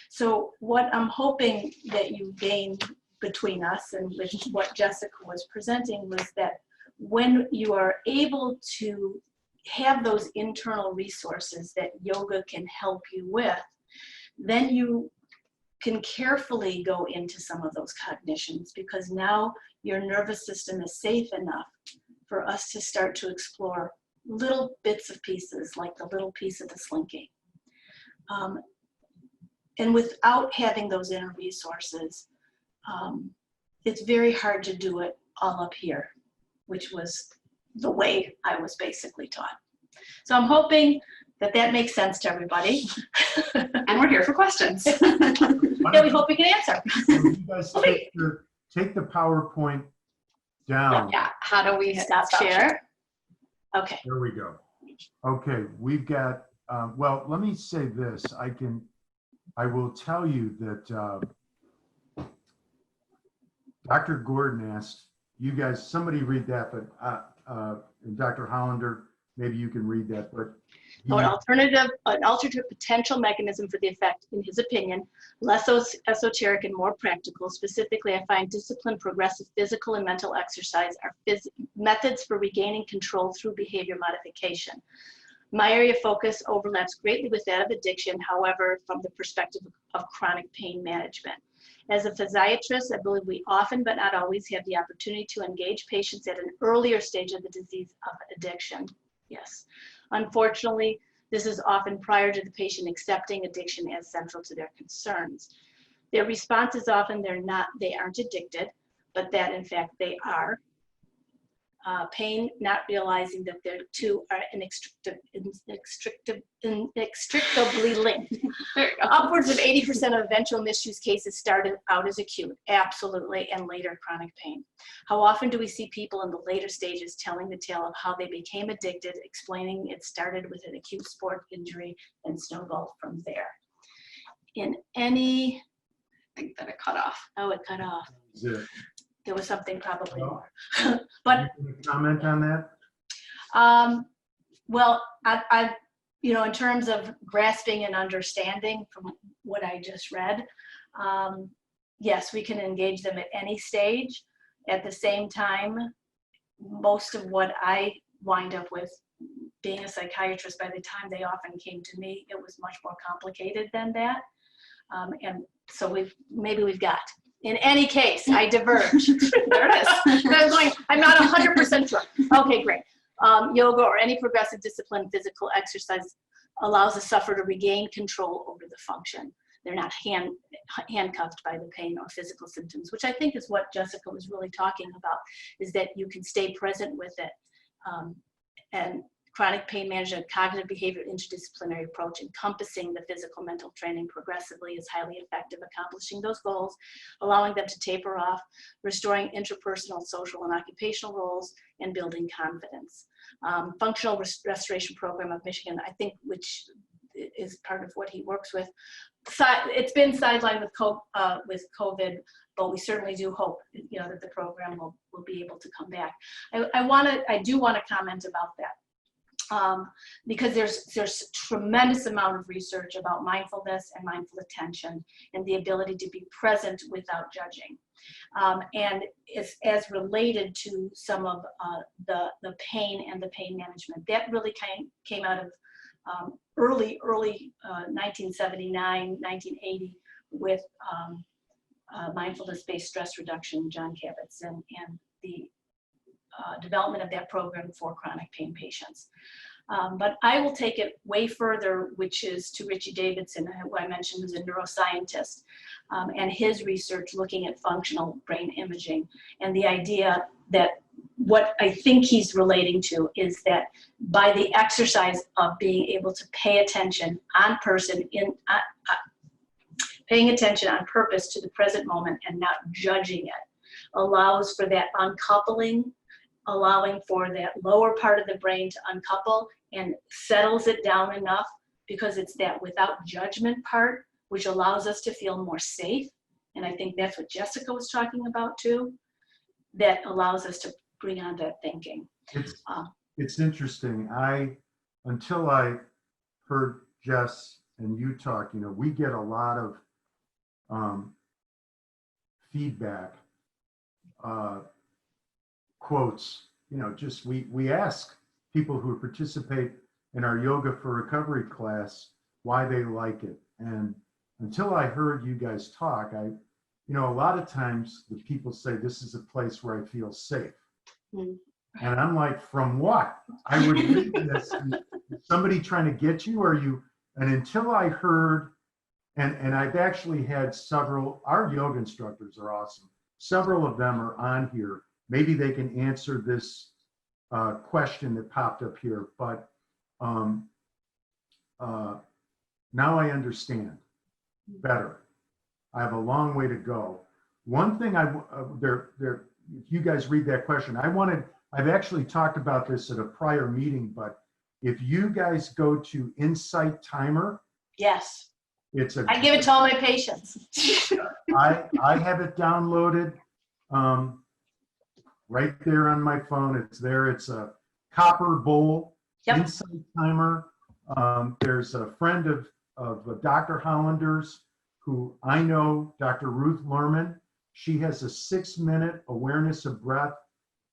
So what I'm hoping that you gain between us and with what Jessica was presenting was that when you are able to have those internal resources that yoga can help you with, then you can carefully go into some of those cognitions, because now your nervous system is safe enough for us to start to explore little bits of pieces, like the little piece of the slinky. And without having those inner resources, it's very hard to do it all up here, which was the way I was basically taught. So I'm hoping that that makes sense to everybody. And we're here for questions. Yeah, we hope we can answer. You guys take the PowerPoint down. Yeah, how do we Stop share. Okay. There we go. Okay, we've got, well, let me say this. I will tell you that Dr. Gordon asked you guys, somebody read that, but and Dr. Hollander, maybe you can read that, but An alternative potential mechanism for the effect, in his opinion, less esoteric and more practical. Specifically, I find disciplined, progressive physical and mental exercise are methods for regaining control through behavior modification. My area of focus overlaps greatly with that of addiction, however, from the perspective of chronic pain management. As a physiatrist, I believe we often, but not always, have the opportunity to engage patients at an earlier stage of the disease of addiction. Yes. Unfortunately, this is often prior to the patient accepting addiction as central to their concerns. Their response is often they aren't addicted, but that in fact they are. Pain, not realizing that the two are inextricably linked. There you go. Upwards of 80% of eventual misuse cases started out as acute, absolutely, and later chronic pain. How often do we see people in the later stages telling the tale of how they became addicted, explaining it started with an acute sport injury and snowballed from there? In any, I think that it cut off. oh, it cut off. Is it? There was something probably No. more. But Can you comment on that? well, I, in terms of grasping and understanding from what I just read, yes, we can engage them at any stage. At the same time, most of what I wind up with, being a psychiatrist, by the time they often came to me, it was much more complicated than that. And so maybe we've got. In any case, I diverge. There it is. I'm going, I'm not 100% sure. Okay, great. Yoga or any progressive discipline, physical exercise allows the sufferer to regain control over the function. They're not handcuffed by the pain or physical symptoms, which I think is what Jessica was really talking about, is that you can stay present with it. And chronic pain management, cognitive behavior interdisciplinary approach encompassing the physical mental training progressively is highly effective, accomplishing those goals, allowing them to taper off, restoring interpersonal, social, and occupational roles, and building confidence. Functional Restoration Program of Michigan, I think, which is part of what he works with. It's been sidelined with COVID, but we certainly do hope, that the program will be able to come back. I do want to comment about that. Because there's tremendous amount of research about mindfulness and mindful attention and the ability to be present without judging. And it's as related to some of the pain and the pain management. That really came out of early 1979, 1980 with mindfulness-based stress reduction, John Kabat-Zinn, and the development of that program for chronic pain patients. But I will take it way further, which is to Richie Davidson, who I mentioned is a neuroscientist, and his research looking at functional brain imaging, and the idea that what I think he's relating to is that by the exercise of being able to pay attention on paying attention on purpose to the present moment and not judging it, allows for that uncoupling, allowing for that lower part of the brain to uncouple and settles it down enough, because it's that without judgment part which allows us to feel more safe. And I think that's what Jessica was talking about too, that allows us to bring on that thinking. It's interesting. Until I heard Jess and you talk, we get a lot of feedback, quotes, just we ask people who participate in our Yoga for Recovery class why they like it. And until I heard you guys talk, a lot of times the people say, this is a place where I feel safe. Mm. And I'm like, from what? I would read this, somebody trying to get you, or you, and until I heard, and I've actually had several, our yoga instructors are awesome. Several of them are on here. Maybe they can answer this question that popped up here, but now I understand better. I have a long way to go. One thing if you guys read that question, I've actually talked about this at a prior meeting, but if you guys go to Insight Timer, Yes, it's I give it to all my patients. I have it downloaded right there on my phone. It's there. It's a copper bowl. Yep. Insight Timer. There's a friend of Dr. Hollander's who I know, Dr. Ruth Lerman. She has a 6-minute awareness of breath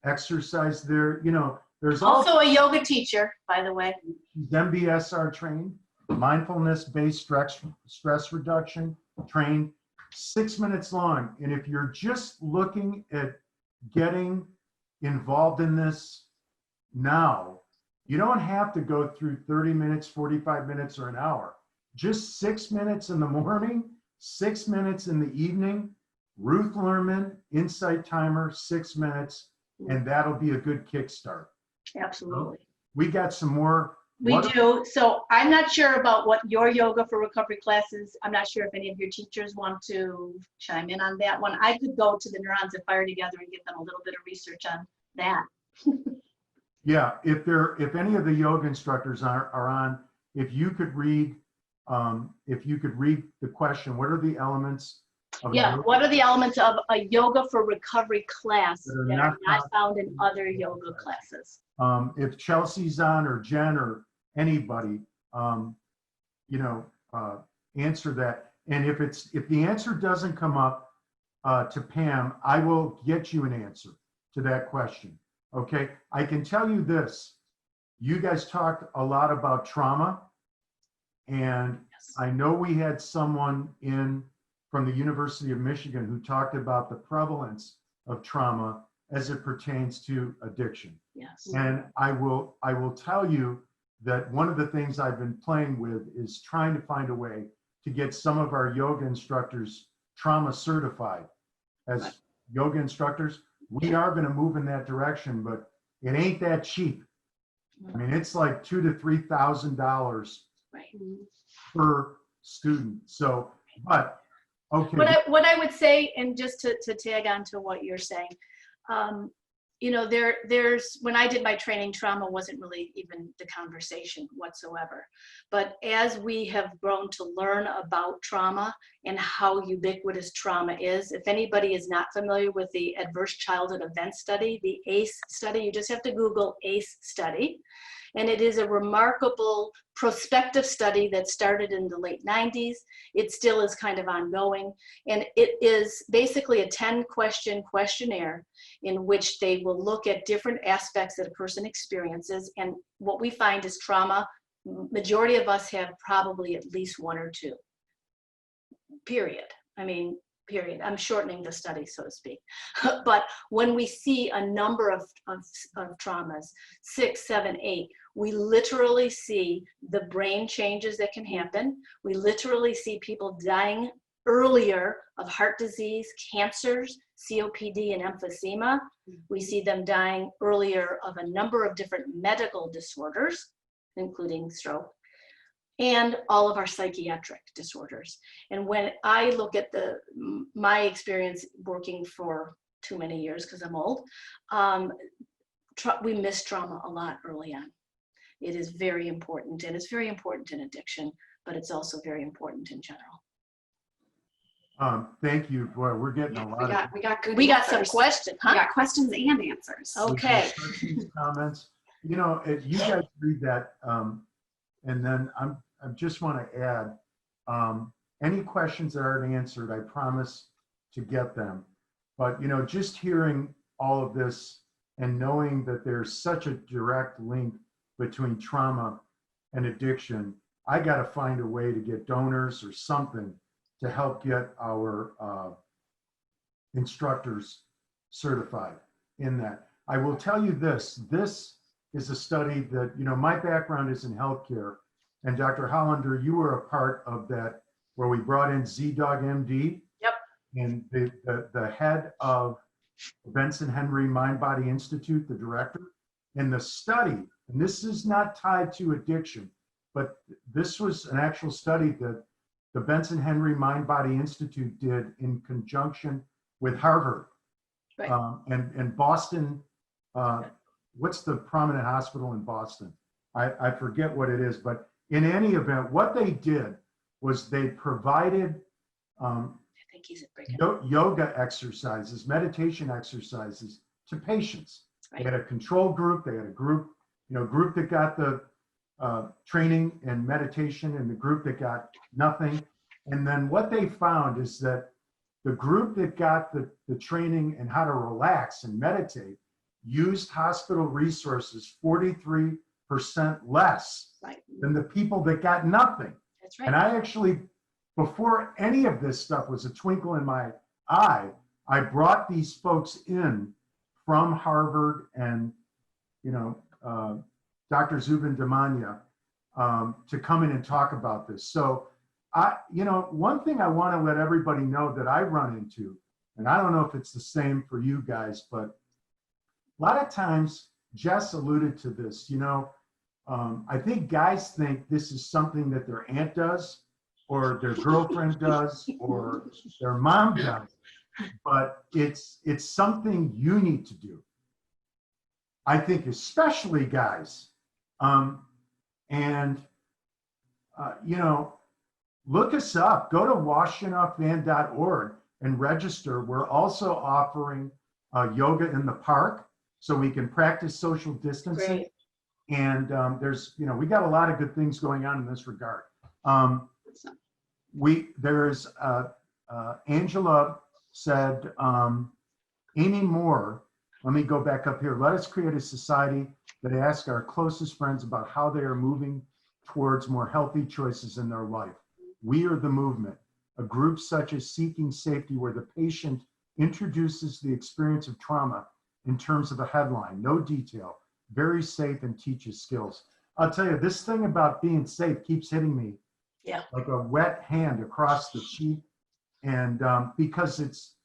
exercise there. There's Also a yoga teacher, by the way. She's MBSR trained, mindfulness-based stress reduction trained, 6 minutes long. And if you're just looking at getting involved in this now, you don't have to go through 30 minutes, 45 minutes, or an hour. Just 6 minutes in the morning, 6 minutes in the evening, Ruth Lerman, Insight Timer, 6 minutes, and that'll be a good kickstart. Absolutely. We got some more. We do. So I'm not sure about what your yoga for recovery classes. I'm not sure if any of your teachers want to chime in on that one. I could go to the Neurons of Fire together and give them a little bit of research on that. Yeah, if any of the yoga instructors are on, if you could read the question, what are the elements of Yeah, yoga what are the elements of a yoga for recovery class that are that are not not found in other yoga classes? If Chelsea's on, or Jen, or anybody, answer that. And if the answer doesn't come up to Pam, I will get you an answer to that question. Okay, I can tell you this. You guys talked a lot about trauma, and Yes. I know we had someone in from the University of Michigan who talked about the prevalence of trauma as it pertains to addiction. Yes. And I will tell you that one of the things I've been playing with is trying to find a way to get some of our yoga instructors trauma certified as Right. yoga instructors. We are going to move in that direction, but it ain't that cheap. I mean, it's like $2,000 to $3,000 Right. per student. So, but okay. What I would say, and just to tag on to what you're saying, there's when I did my training, trauma wasn't really even the conversation whatsoever. But as we have grown to learn about trauma and how ubiquitous trauma is, if anybody is not familiar with the Adverse Childhood Event Study, the ACE study, you just have to Google ACE study. And it is a remarkable prospective study that started in the late 90s. It still is kind of ongoing. And it is basically a 10-question questionnaire in which they will look at different aspects that a person experiences. And what we find is trauma, majority of us have probably at least one or two, period. I mean, period. I'm shortening the study, so to speak. But when we see a number of traumas, 6, 7, 8, we literally see the brain changes that can happen. We literally see people dying earlier of heart disease, cancers, COPD, and emphysema. We see them dying earlier of a number of different medical disorders, including stroke, and all of our psychiatric disorders. And when I look at my experience working for too many years, because I'm old, we miss trauma a lot early on. It is very important, and it's very important in addiction, but it's also very important in general. Thank you. Boy, we're getting a lot We got some answers. questions, We huh? got questions and answers. Okay. questions, comments. You guys read that, and then I just want to add, any questions that aren't answered, I promise to get them. But just hearing all of this and knowing that there's such a direct link between trauma and addiction, I got to find a way to get donors or something to help get our instructors certified in that. I will tell you this is a study that, my background is in healthcare, and Dr. Hollander, you were a part of that where we brought in Z-Dog MD. Yep. And the head of Benson Henry Mind Body Institute, the director. And the study, and this is not tied to addiction, but this was an actual study that the Benson Henry Mind Body Institute did in conjunction with Harvard. Right. And Boston, what's the prominent hospital in Boston? I forget what it is, but in any event, what they did was they provided I think he's at break. yoga exercises, meditation exercises to patients. Right. They had a control group, they had a group that got the training and meditation, and the group that got nothing. And then what they found is that the group that got the training and how to relax and meditate used hospital resources 43% less Right. than the people that got nothing. That's right. And I actually, before any of this stuff was a twinkle in my eye, I brought these folks in from Harvard and, Dr. Zubin Damania to come in and talk about this. So one thing I want to let everybody know that I run into, and I don't know if it's the same for you guys, but a lot of times, Jess alluded to this, I think guys think this is something that their aunt does, or their girlfriend does, or their mom does, but it's something you need to do. I think especially guys. Look us up. Go to washenoughvan.org and register. We're also offering yoga in the park so we can practice social distancing. Great. And we got a lot of good things going on in this regard. Angela said, Amy Moore, let me go back up here. Let us create a society that asks our closest friends about how they are moving towards more healthy choices in their life. We are the movement, a group such as Seeking Safety, where the patient introduces the experience of trauma in terms of a headline, no detail, very safe, and teaches skills. I'll tell you, this thing about being safe keeps hitting me like a wet hand across the cheek. And because it's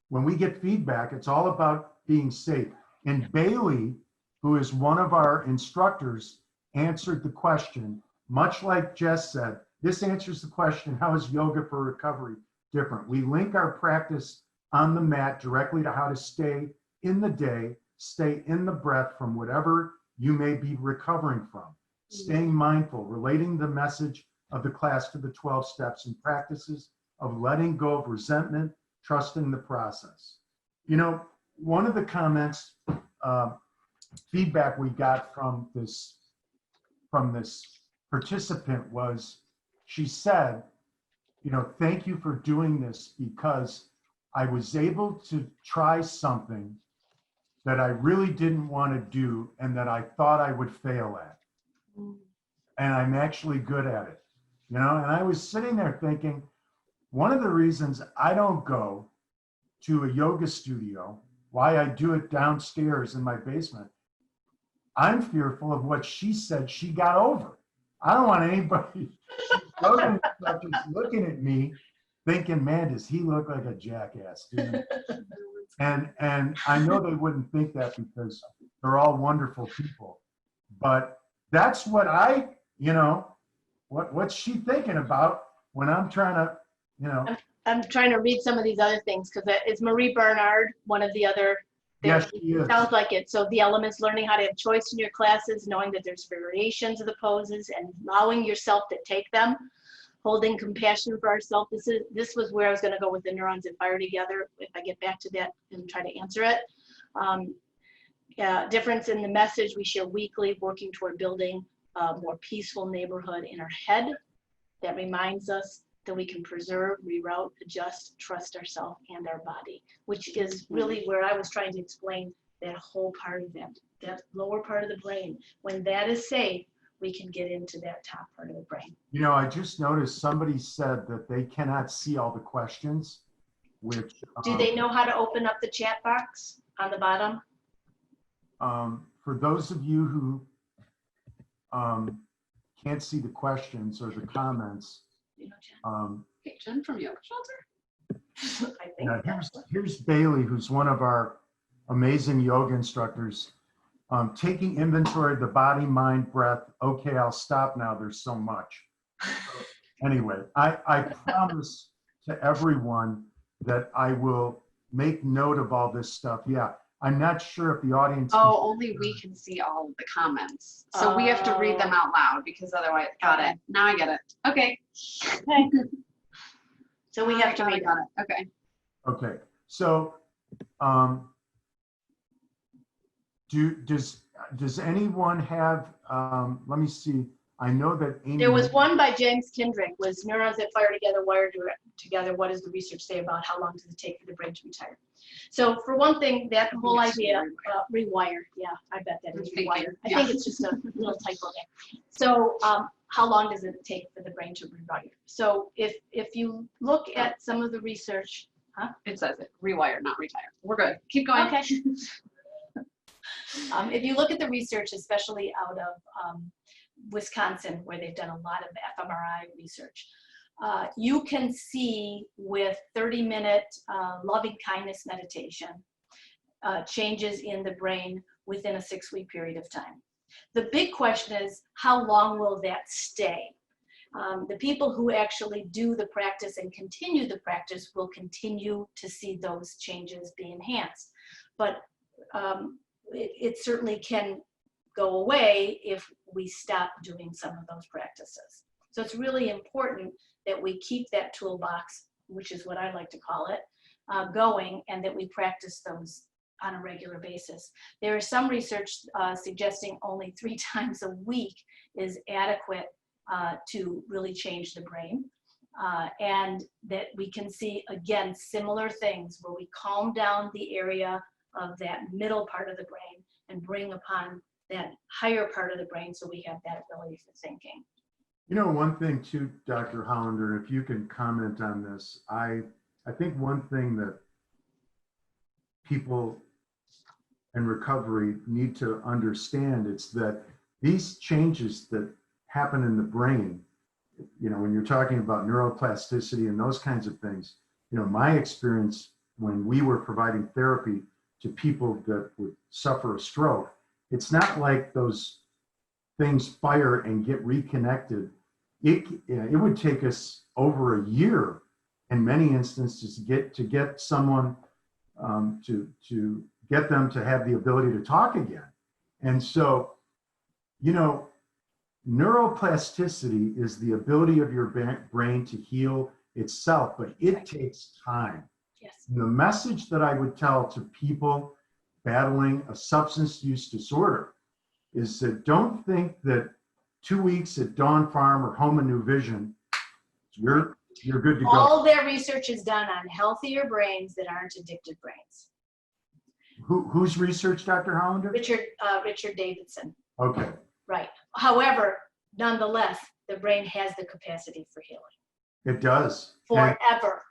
when we get feedback, it's all about being safe. And Bailey, who is one of our instructors, answered the question, much like Jess said, this answers the question, how is yoga for recovery different? We link our practice on the mat directly to how to stay in the day, stay in the breath from whatever you may be recovering from, staying mindful, relating the message of the class to the 12 steps and practices of letting go of resentment, trusting the process. One of the comments, feedback we got from this participant was, she said, thank you for doing this because I was able to try something that I really didn't want to do and that I thought I would fail at. And I'm actually good at it. And I was sitting there thinking, one of the reasons I don't go to a yoga studio, why I do it downstairs in my basement, I'm fearful of what she said she got over. I don't want anybody yoga instructors looking at me thinking, man, does he look like a jackass, dude? And I know they wouldn't think that because they're all wonderful people. But that's what what's she thinking about when I'm trying to, I'm trying to read some of these other things because it's Marie Bernard, one of the other. Yes, she is. Sounds like it. So the elements, learning how to have choice in your classes, knowing that there's variations of the poses and allowing yourself to take them, holding compassion for ourselves. This was where I was going to go with the neurons that fire together. If I get back to that and try to answer it. Difference in the message we share weekly, working toward building a more peaceful neighborhood in our head that reminds us that we can preserve, reroute, adjust, trust ourselves and our body, which is really where I was trying to explain that whole part of that lower part of the brain. When that is safe, we can get into that top part of the brain. I just noticed somebody said that they cannot see all the questions, which. Do they know how to open up the chat box on the bottom? For those of you who can't see the questions or the comments, Hey, Jen from Yoga Shelter? I think. here's Bailey, who's one of our amazing yoga instructors, taking inventory of the body, mind, breath. Okay, I'll stop now. There's so much. Anyway, I promise to everyone that I will make note of all this stuff. Yeah, I'm not sure if the audience. Oh, only we can see all of the comments. So we have to read them out loud because otherwise, got it. Now I get it. Okay. Okay. So we have to read got it. Okay. Okay. So, does anyone have? Let me see. I know that Amy. There was one by James Kindrick, was neurons that fire together, wired together. What does the research say about how long does it take for the brain to retire? So for one thing, that whole idea, rewire. Yeah, I bet that is rewire. I think it's just a little typo there. So how long does it take for the brain to rewire? So if you look at some of the research, It says it, rewire, not retire. We're good. Keep going. Okay. If you look at the research, especially out of Wisconsin, where they've done a lot of fMRI research. You can see with 30-minute loving kindness meditation, changes in the brain within a 6-week period of time. The big question is, how long will that stay? The people who actually do the practice and continue the practice will continue to see those changes be enhanced. But it certainly can go away if we stop doing some of those practices. So it's really important that we keep that toolbox, which is what I like to call it, going, and that we practice those on a regular basis. There is some research suggesting only 3 times a week is adequate to really change the brain. And that we can see, again, similar things where we calm down the area of that middle part of the brain and bring upon that higher part of the brain so we have that ability for thinking. You know, one thing too, Dr. Hollander, if you can comment on this, I think one thing that people in recovery need to understand is that these changes that happen in the brain, you know, when you're talking about neuroplasticity and those kinds of things, you know, my experience when we were providing therapy to people that would suffer a stroke, it's not like those things fire and get reconnected. It would take us over a year in many instances to get someone to get them to have the ability to talk again. And so, you know, neuroplasticity is the ability of your brain to heal itself, but it takes time. Yes. And the message that I would tell to people battling a substance use disorder is that don't think that 2 weeks at Dawn Farm or Home and New Vision, you're good to go. All their research is done on healthier brains that aren't addicted brains. Whose research, Dr. Hollander? Richard Davidson. Okay. Right. However, nonetheless, the brain has the capacity for healing. It does. And Forever.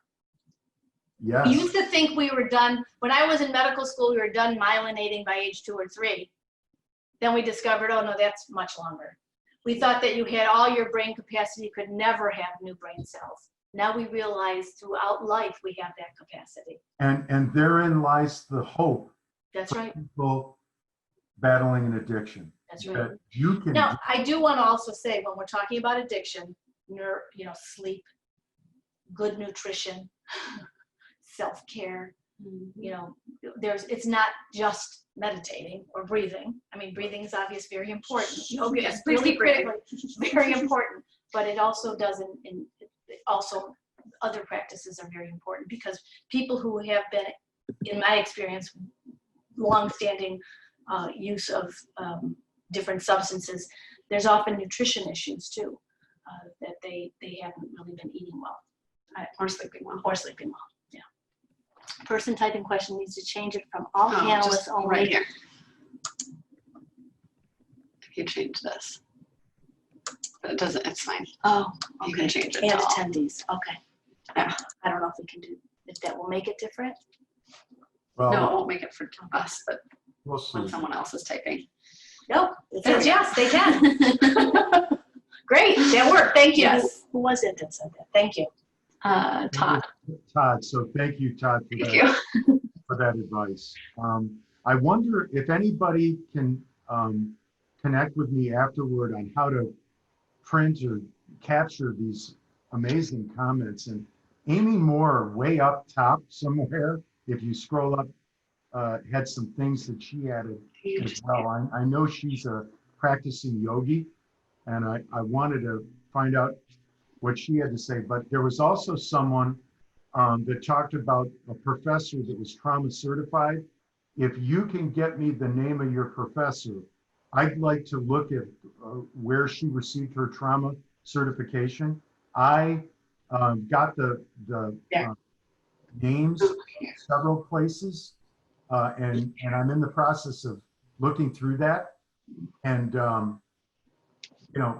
yes. We used to think we were done. When I was in medical school, we were done myelinating by age 2 or 3. Then we discovered, oh no, that's much longer. We thought that you had all your brain capacity, you could never have new brain cells. Now we realize throughout life we have that capacity. And therein lies the hope That's for right. people battling an addiction. That's right. That you can Now, I do want to also say, when we're talking about addiction, sleep, good nutrition, self-care, it's not just meditating or breathing. I mean, breathing is obviously very important. Yoga is really critically very important, but it also doesn't, also other practices are very important because people who have been, in my experience, long-standing use of different substances, there's often nutrition issues too, that they haven't really been eating well. Or sleeping well. Or sleeping well, yeah. Person typing question needs to change it from all Oh, panelists just only. right here. If you change this. But it doesn't, it's fine. Oh, You okay. can change it And to all. attendees, okay. Yeah. I don't know if we can do, if that will make it different. well, No, it won't make it for us, but we'll see. when someone else is typing. No, it There says we go. yes, they can. Great, that worked, thank you. Yes. Who was it that said that? Thank you. Todd, Todd, so thank you, Todd, for thank that, you. for that advice. I wonder if anybody can connect with me afterward on how to print or capture these amazing comments. And Amy Moore, way up top somewhere, if you scroll up, had some things that she added as well. I know she's a practicing yogi, and I wanted to find out what she had to say, but there was also someone that talked about a professor that was trauma certified. If you can get me the name of your professor, I'd like to look at where she received her trauma certification. I got the names several places, and I'm in the process of looking through that. And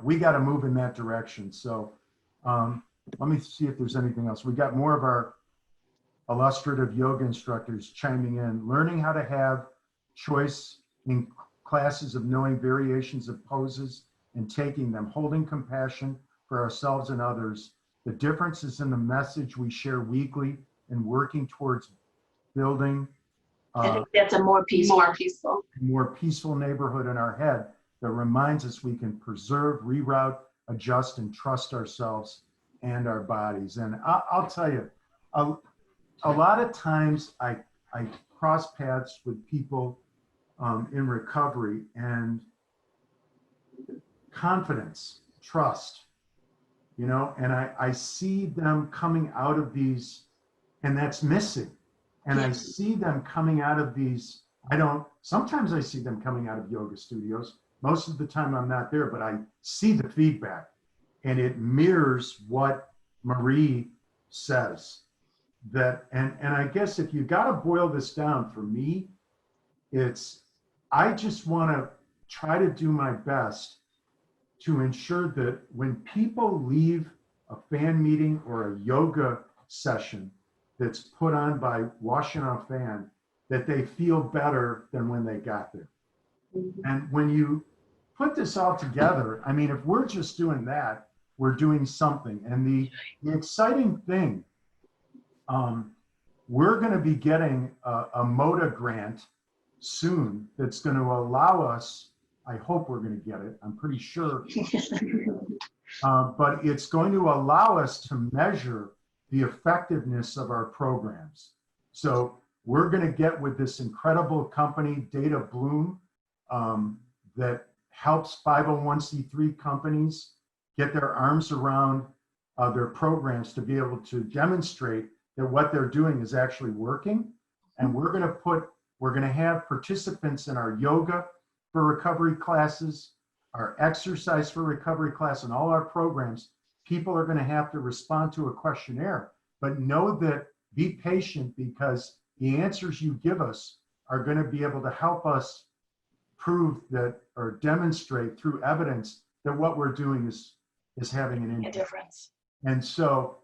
we got to move in that direction. So let me see if there's anything else. We got more of our illustrative yoga instructors chiming in. Learning how to have choice in classes of knowing variations of poses and taking them, holding compassion for ourselves and others. The difference is in the message we share weekly and working towards building I think that's a more peaceful. More peaceful. a more peaceful neighborhood in our head that reminds us we can preserve, reroute, adjust, and trust ourselves and our bodies. And I'll tell you, a lot of times I cross paths with people in recovery, and confidence, trust, and I see them coming out of these, and that's missing. And I see them coming out of these, sometimes I see them coming out of yoga studios. Most of the time I'm not there, but I see the feedback, and it mirrors what Marie says. And I guess if you got to boil this down for me, I just want to try to do my best to ensure that when people leave a fan meeting or a yoga session that's put on by Washtenaw Fan, that they feel better than when they got there. And when you put this all together, I mean, if we're just doing that, we're doing something. And the exciting thing, we're going to be getting a MODA grant soon that's going to allow us, I hope we're going to get it, I'm pretty sure, but it's going to allow us to measure the effectiveness of our programs. So we're going to get with this incredible company, Data Bloom, that helps 501c3 companies get their arms around their programs to be able to demonstrate that what they're doing is actually working. And we're going to have participants in our yoga for recovery classes, our exercise for recovery class, and all our programs. People are going to have to respond to a questionnaire, but know that, be patient, because the answers you give us are going to be able to help us prove that, or demonstrate through evidence, that what we're doing is having an A impact. difference. And so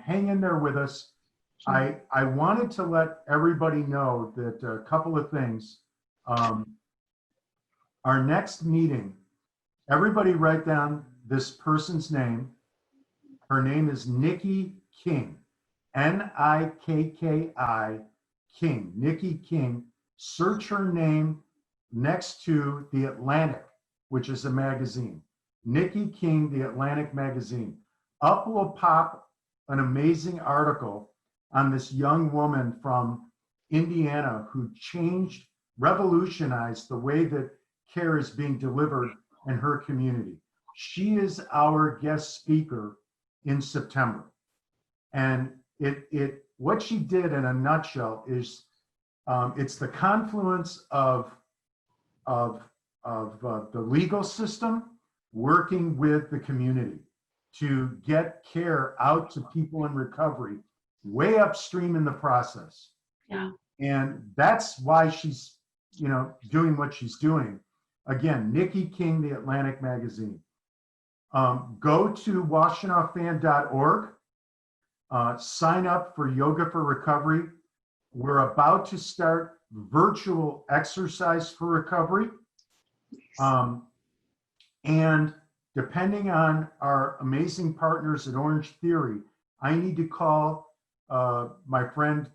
hang in there with us. I wanted to let everybody know that a couple of things. Our next meeting, everybody write down this person's name. Her name is Nikki King, Nikki King, Nikki King. Search her name next to The Atlantic, which is a magazine. Nikki King, The Atlantic magazine. Up will pop an amazing article on this young woman from Indiana who revolutionized the way that care is being delivered in her community. She is our guest speaker in September. And what she did in a nutshell is it's the confluence of the legal system working with the community to get care out to people in recovery way upstream in the process. Yeah. And that's why she's, doing what she's doing. Again, Nikki King, The Atlantic magazine. Go to washtenaw.fan.org. Sign up for Yoga for Recovery. We're about to start virtual exercise for recovery. And depending on our amazing partners at Orange Theory, I need to call my friend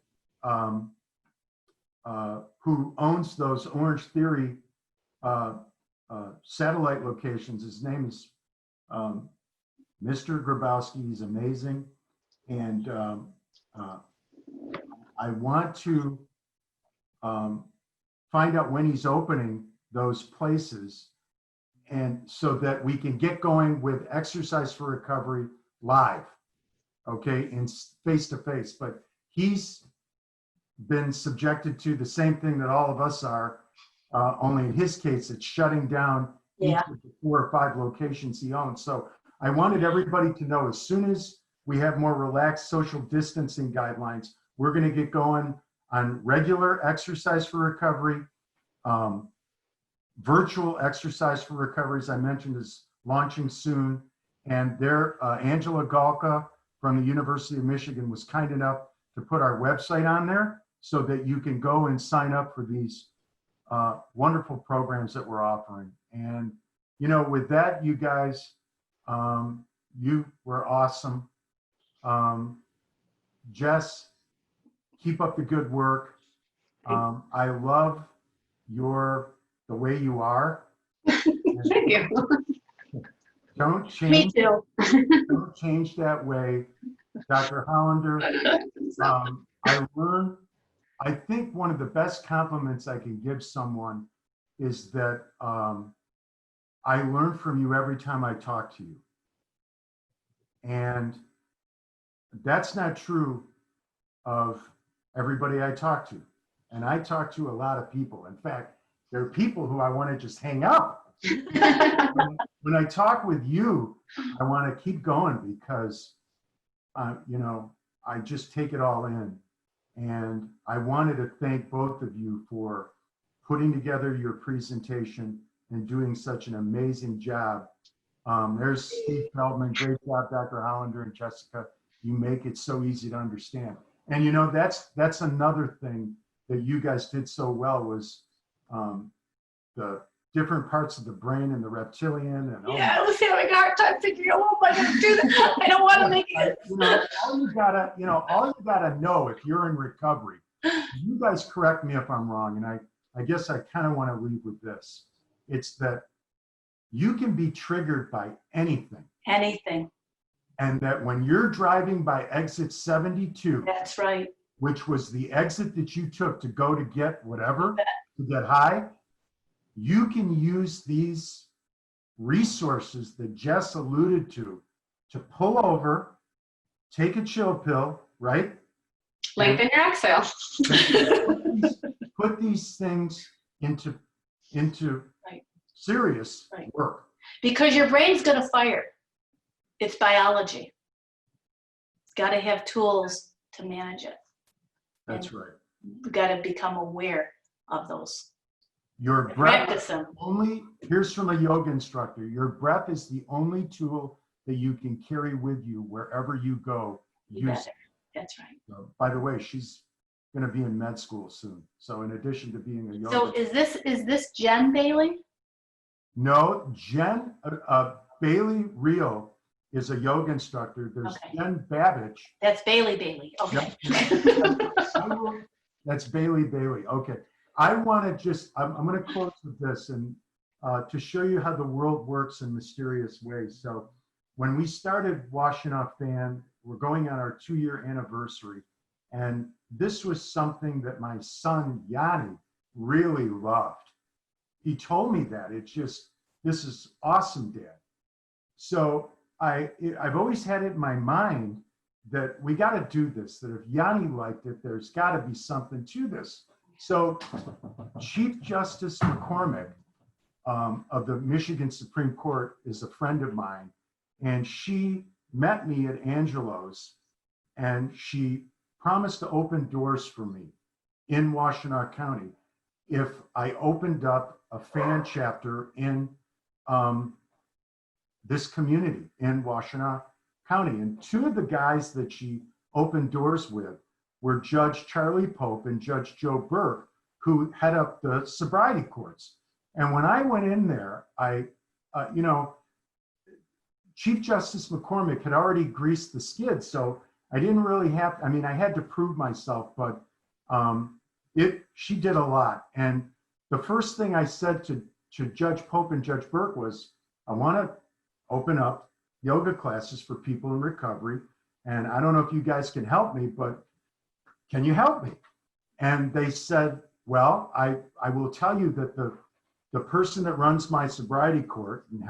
who owns those Orange Theory satellite locations. His name is Mr. Grabowski. He's amazing. And I want to find out when he's opening those places, and so that we can get going with Exercise for Recovery live, okay, and face-to-face. But he's been subjected to the same thing that all of us are, only in his case, it's shutting down each of the 4 or 5 locations he owns. So I wanted everybody to know, as soon as we have more relaxed social distancing guidelines, we're going to get going on regular Exercise for Recovery. Virtual Exercise for Recovery, as I mentioned, is launching soon. And there, Angela Galka from the University of Michigan was kind enough to put our website on there so that you can go and sign up for these wonderful programs that we're offering. And with that, you guys, you were awesome. Jess, keep up the good work. I love the way you are. Thank you. Don't Me change, too. don't change that way. Dr. Hollander, I think one of the best compliments I can give someone is that I learn from you every time I talk to you. And that's not true of everybody I talk to. And I talk to a lot of people. In fact, there are people who I want to just hang up. When I talk with you, I want to keep going because, I just take it all in. And I wanted to thank both of you for putting together your presentation and doing such an amazing job. There's Steve Feldman. Great job, Dr. Hollander and Jessica. You make it so easy to understand. And that's another thing that you guys did so well was the different parts of the brain and the reptilian. And Yeah, I was having a hard time figuring out what am I going to do. That. I don't want to make it. all you gotta know if you're in recovery. You guys correct me if I'm wrong, and I guess I kind of want to leave with this. It's that you can be triggered by anything. Anything. And that when you're driving by exit 72, That's right. which was the exit that you took to go to get whatever, to get high, you can use these resources that Jess alluded to pull over, take a chill pill, right? Lengthen your exhale. Put these things into Right. serious Right. work. Because your brain's going to fire. It's biology. It's got to have tools to manage it. That's right. We've got to become aware of those. Your breath Practice them. here's from a yoga instructor, your breath is the only tool that you can carry with you wherever you go. You Use better. That's right. So, by the way, she's going to be in med school soon. So in addition to being a yoga. So is this Jen Bailey? No, Jen Bailey Reel is a yoga instructor. There's Okay. Jen Babbage. That's Bailey. Okay. That's Bailey. Okay. I want to I'm going to close with this and to show you how the world works in mysterious ways. So when we started Washtenaw Fan, we're going on our 2-year anniversary. And this was something that my son, Yanni, really loved. He told me that. This is awesome, Dad. So I've always had it in my mind that we got to do this, that if Yanni liked it, there's got to be something to this. So Chief Justice McCormick of the Michigan Supreme Court is a friend of mine, and she met me at Angelo's, and she promised to open doors for me in Washtenaw County if I opened up a fan chapter in this community in Washtenaw County. And 2 of the guys that she opened doors with were Judge Charlie Pope and Judge Joe Burke, who head up the sobriety courts. And when I went in there, Chief Justice McCormick had already greased the skid, so I didn't really I had to prove myself, but she did a lot. And the first thing I said to Judge Pope and Judge Burke was, I want to open up yoga classes for people in recovery. And I don't know if you guys can help me, but can you help me? And they said, well, I will tell you that the person that runs my sobriety court and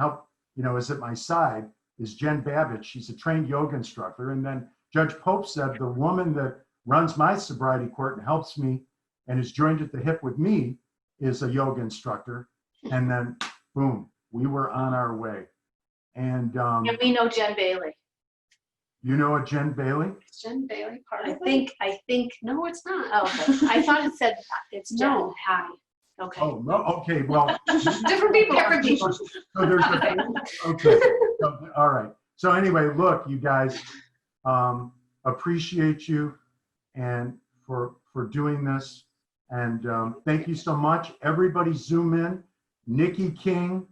is at my side is Jen Babbage. She's a trained yoga instructor. And then Judge Pope said, the woman that runs my sobriety court and helps me and is joined at the hip with me is a yoga instructor. And then boom, we were on our way. And And we know Jen Bailey. you know a Jen Bailey? Is Jen Bailey part I of it? think. No, it's not. Oh, okay. I thought it said it's Jen. No. Hi. Okay. Oh, no, okay, well. Different people. Different people. So there's okay, so, all right. So anyway, look, you guys, appreciate you and for doing this. And thank you so much. Everybody zoom in. Nikki King,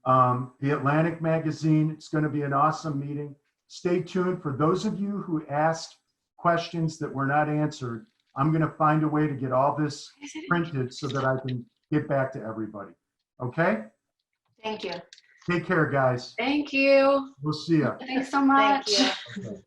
The Atlantic Magazine. It's going to be an awesome meeting. Stay tuned. For those of you who asked questions that were not answered, I'm going to find a way to get all this printed so that I can get back to everybody. Okay? Thank you. Take care, guys. Thank you. We'll see you. Thanks so much. Thank you. Okay.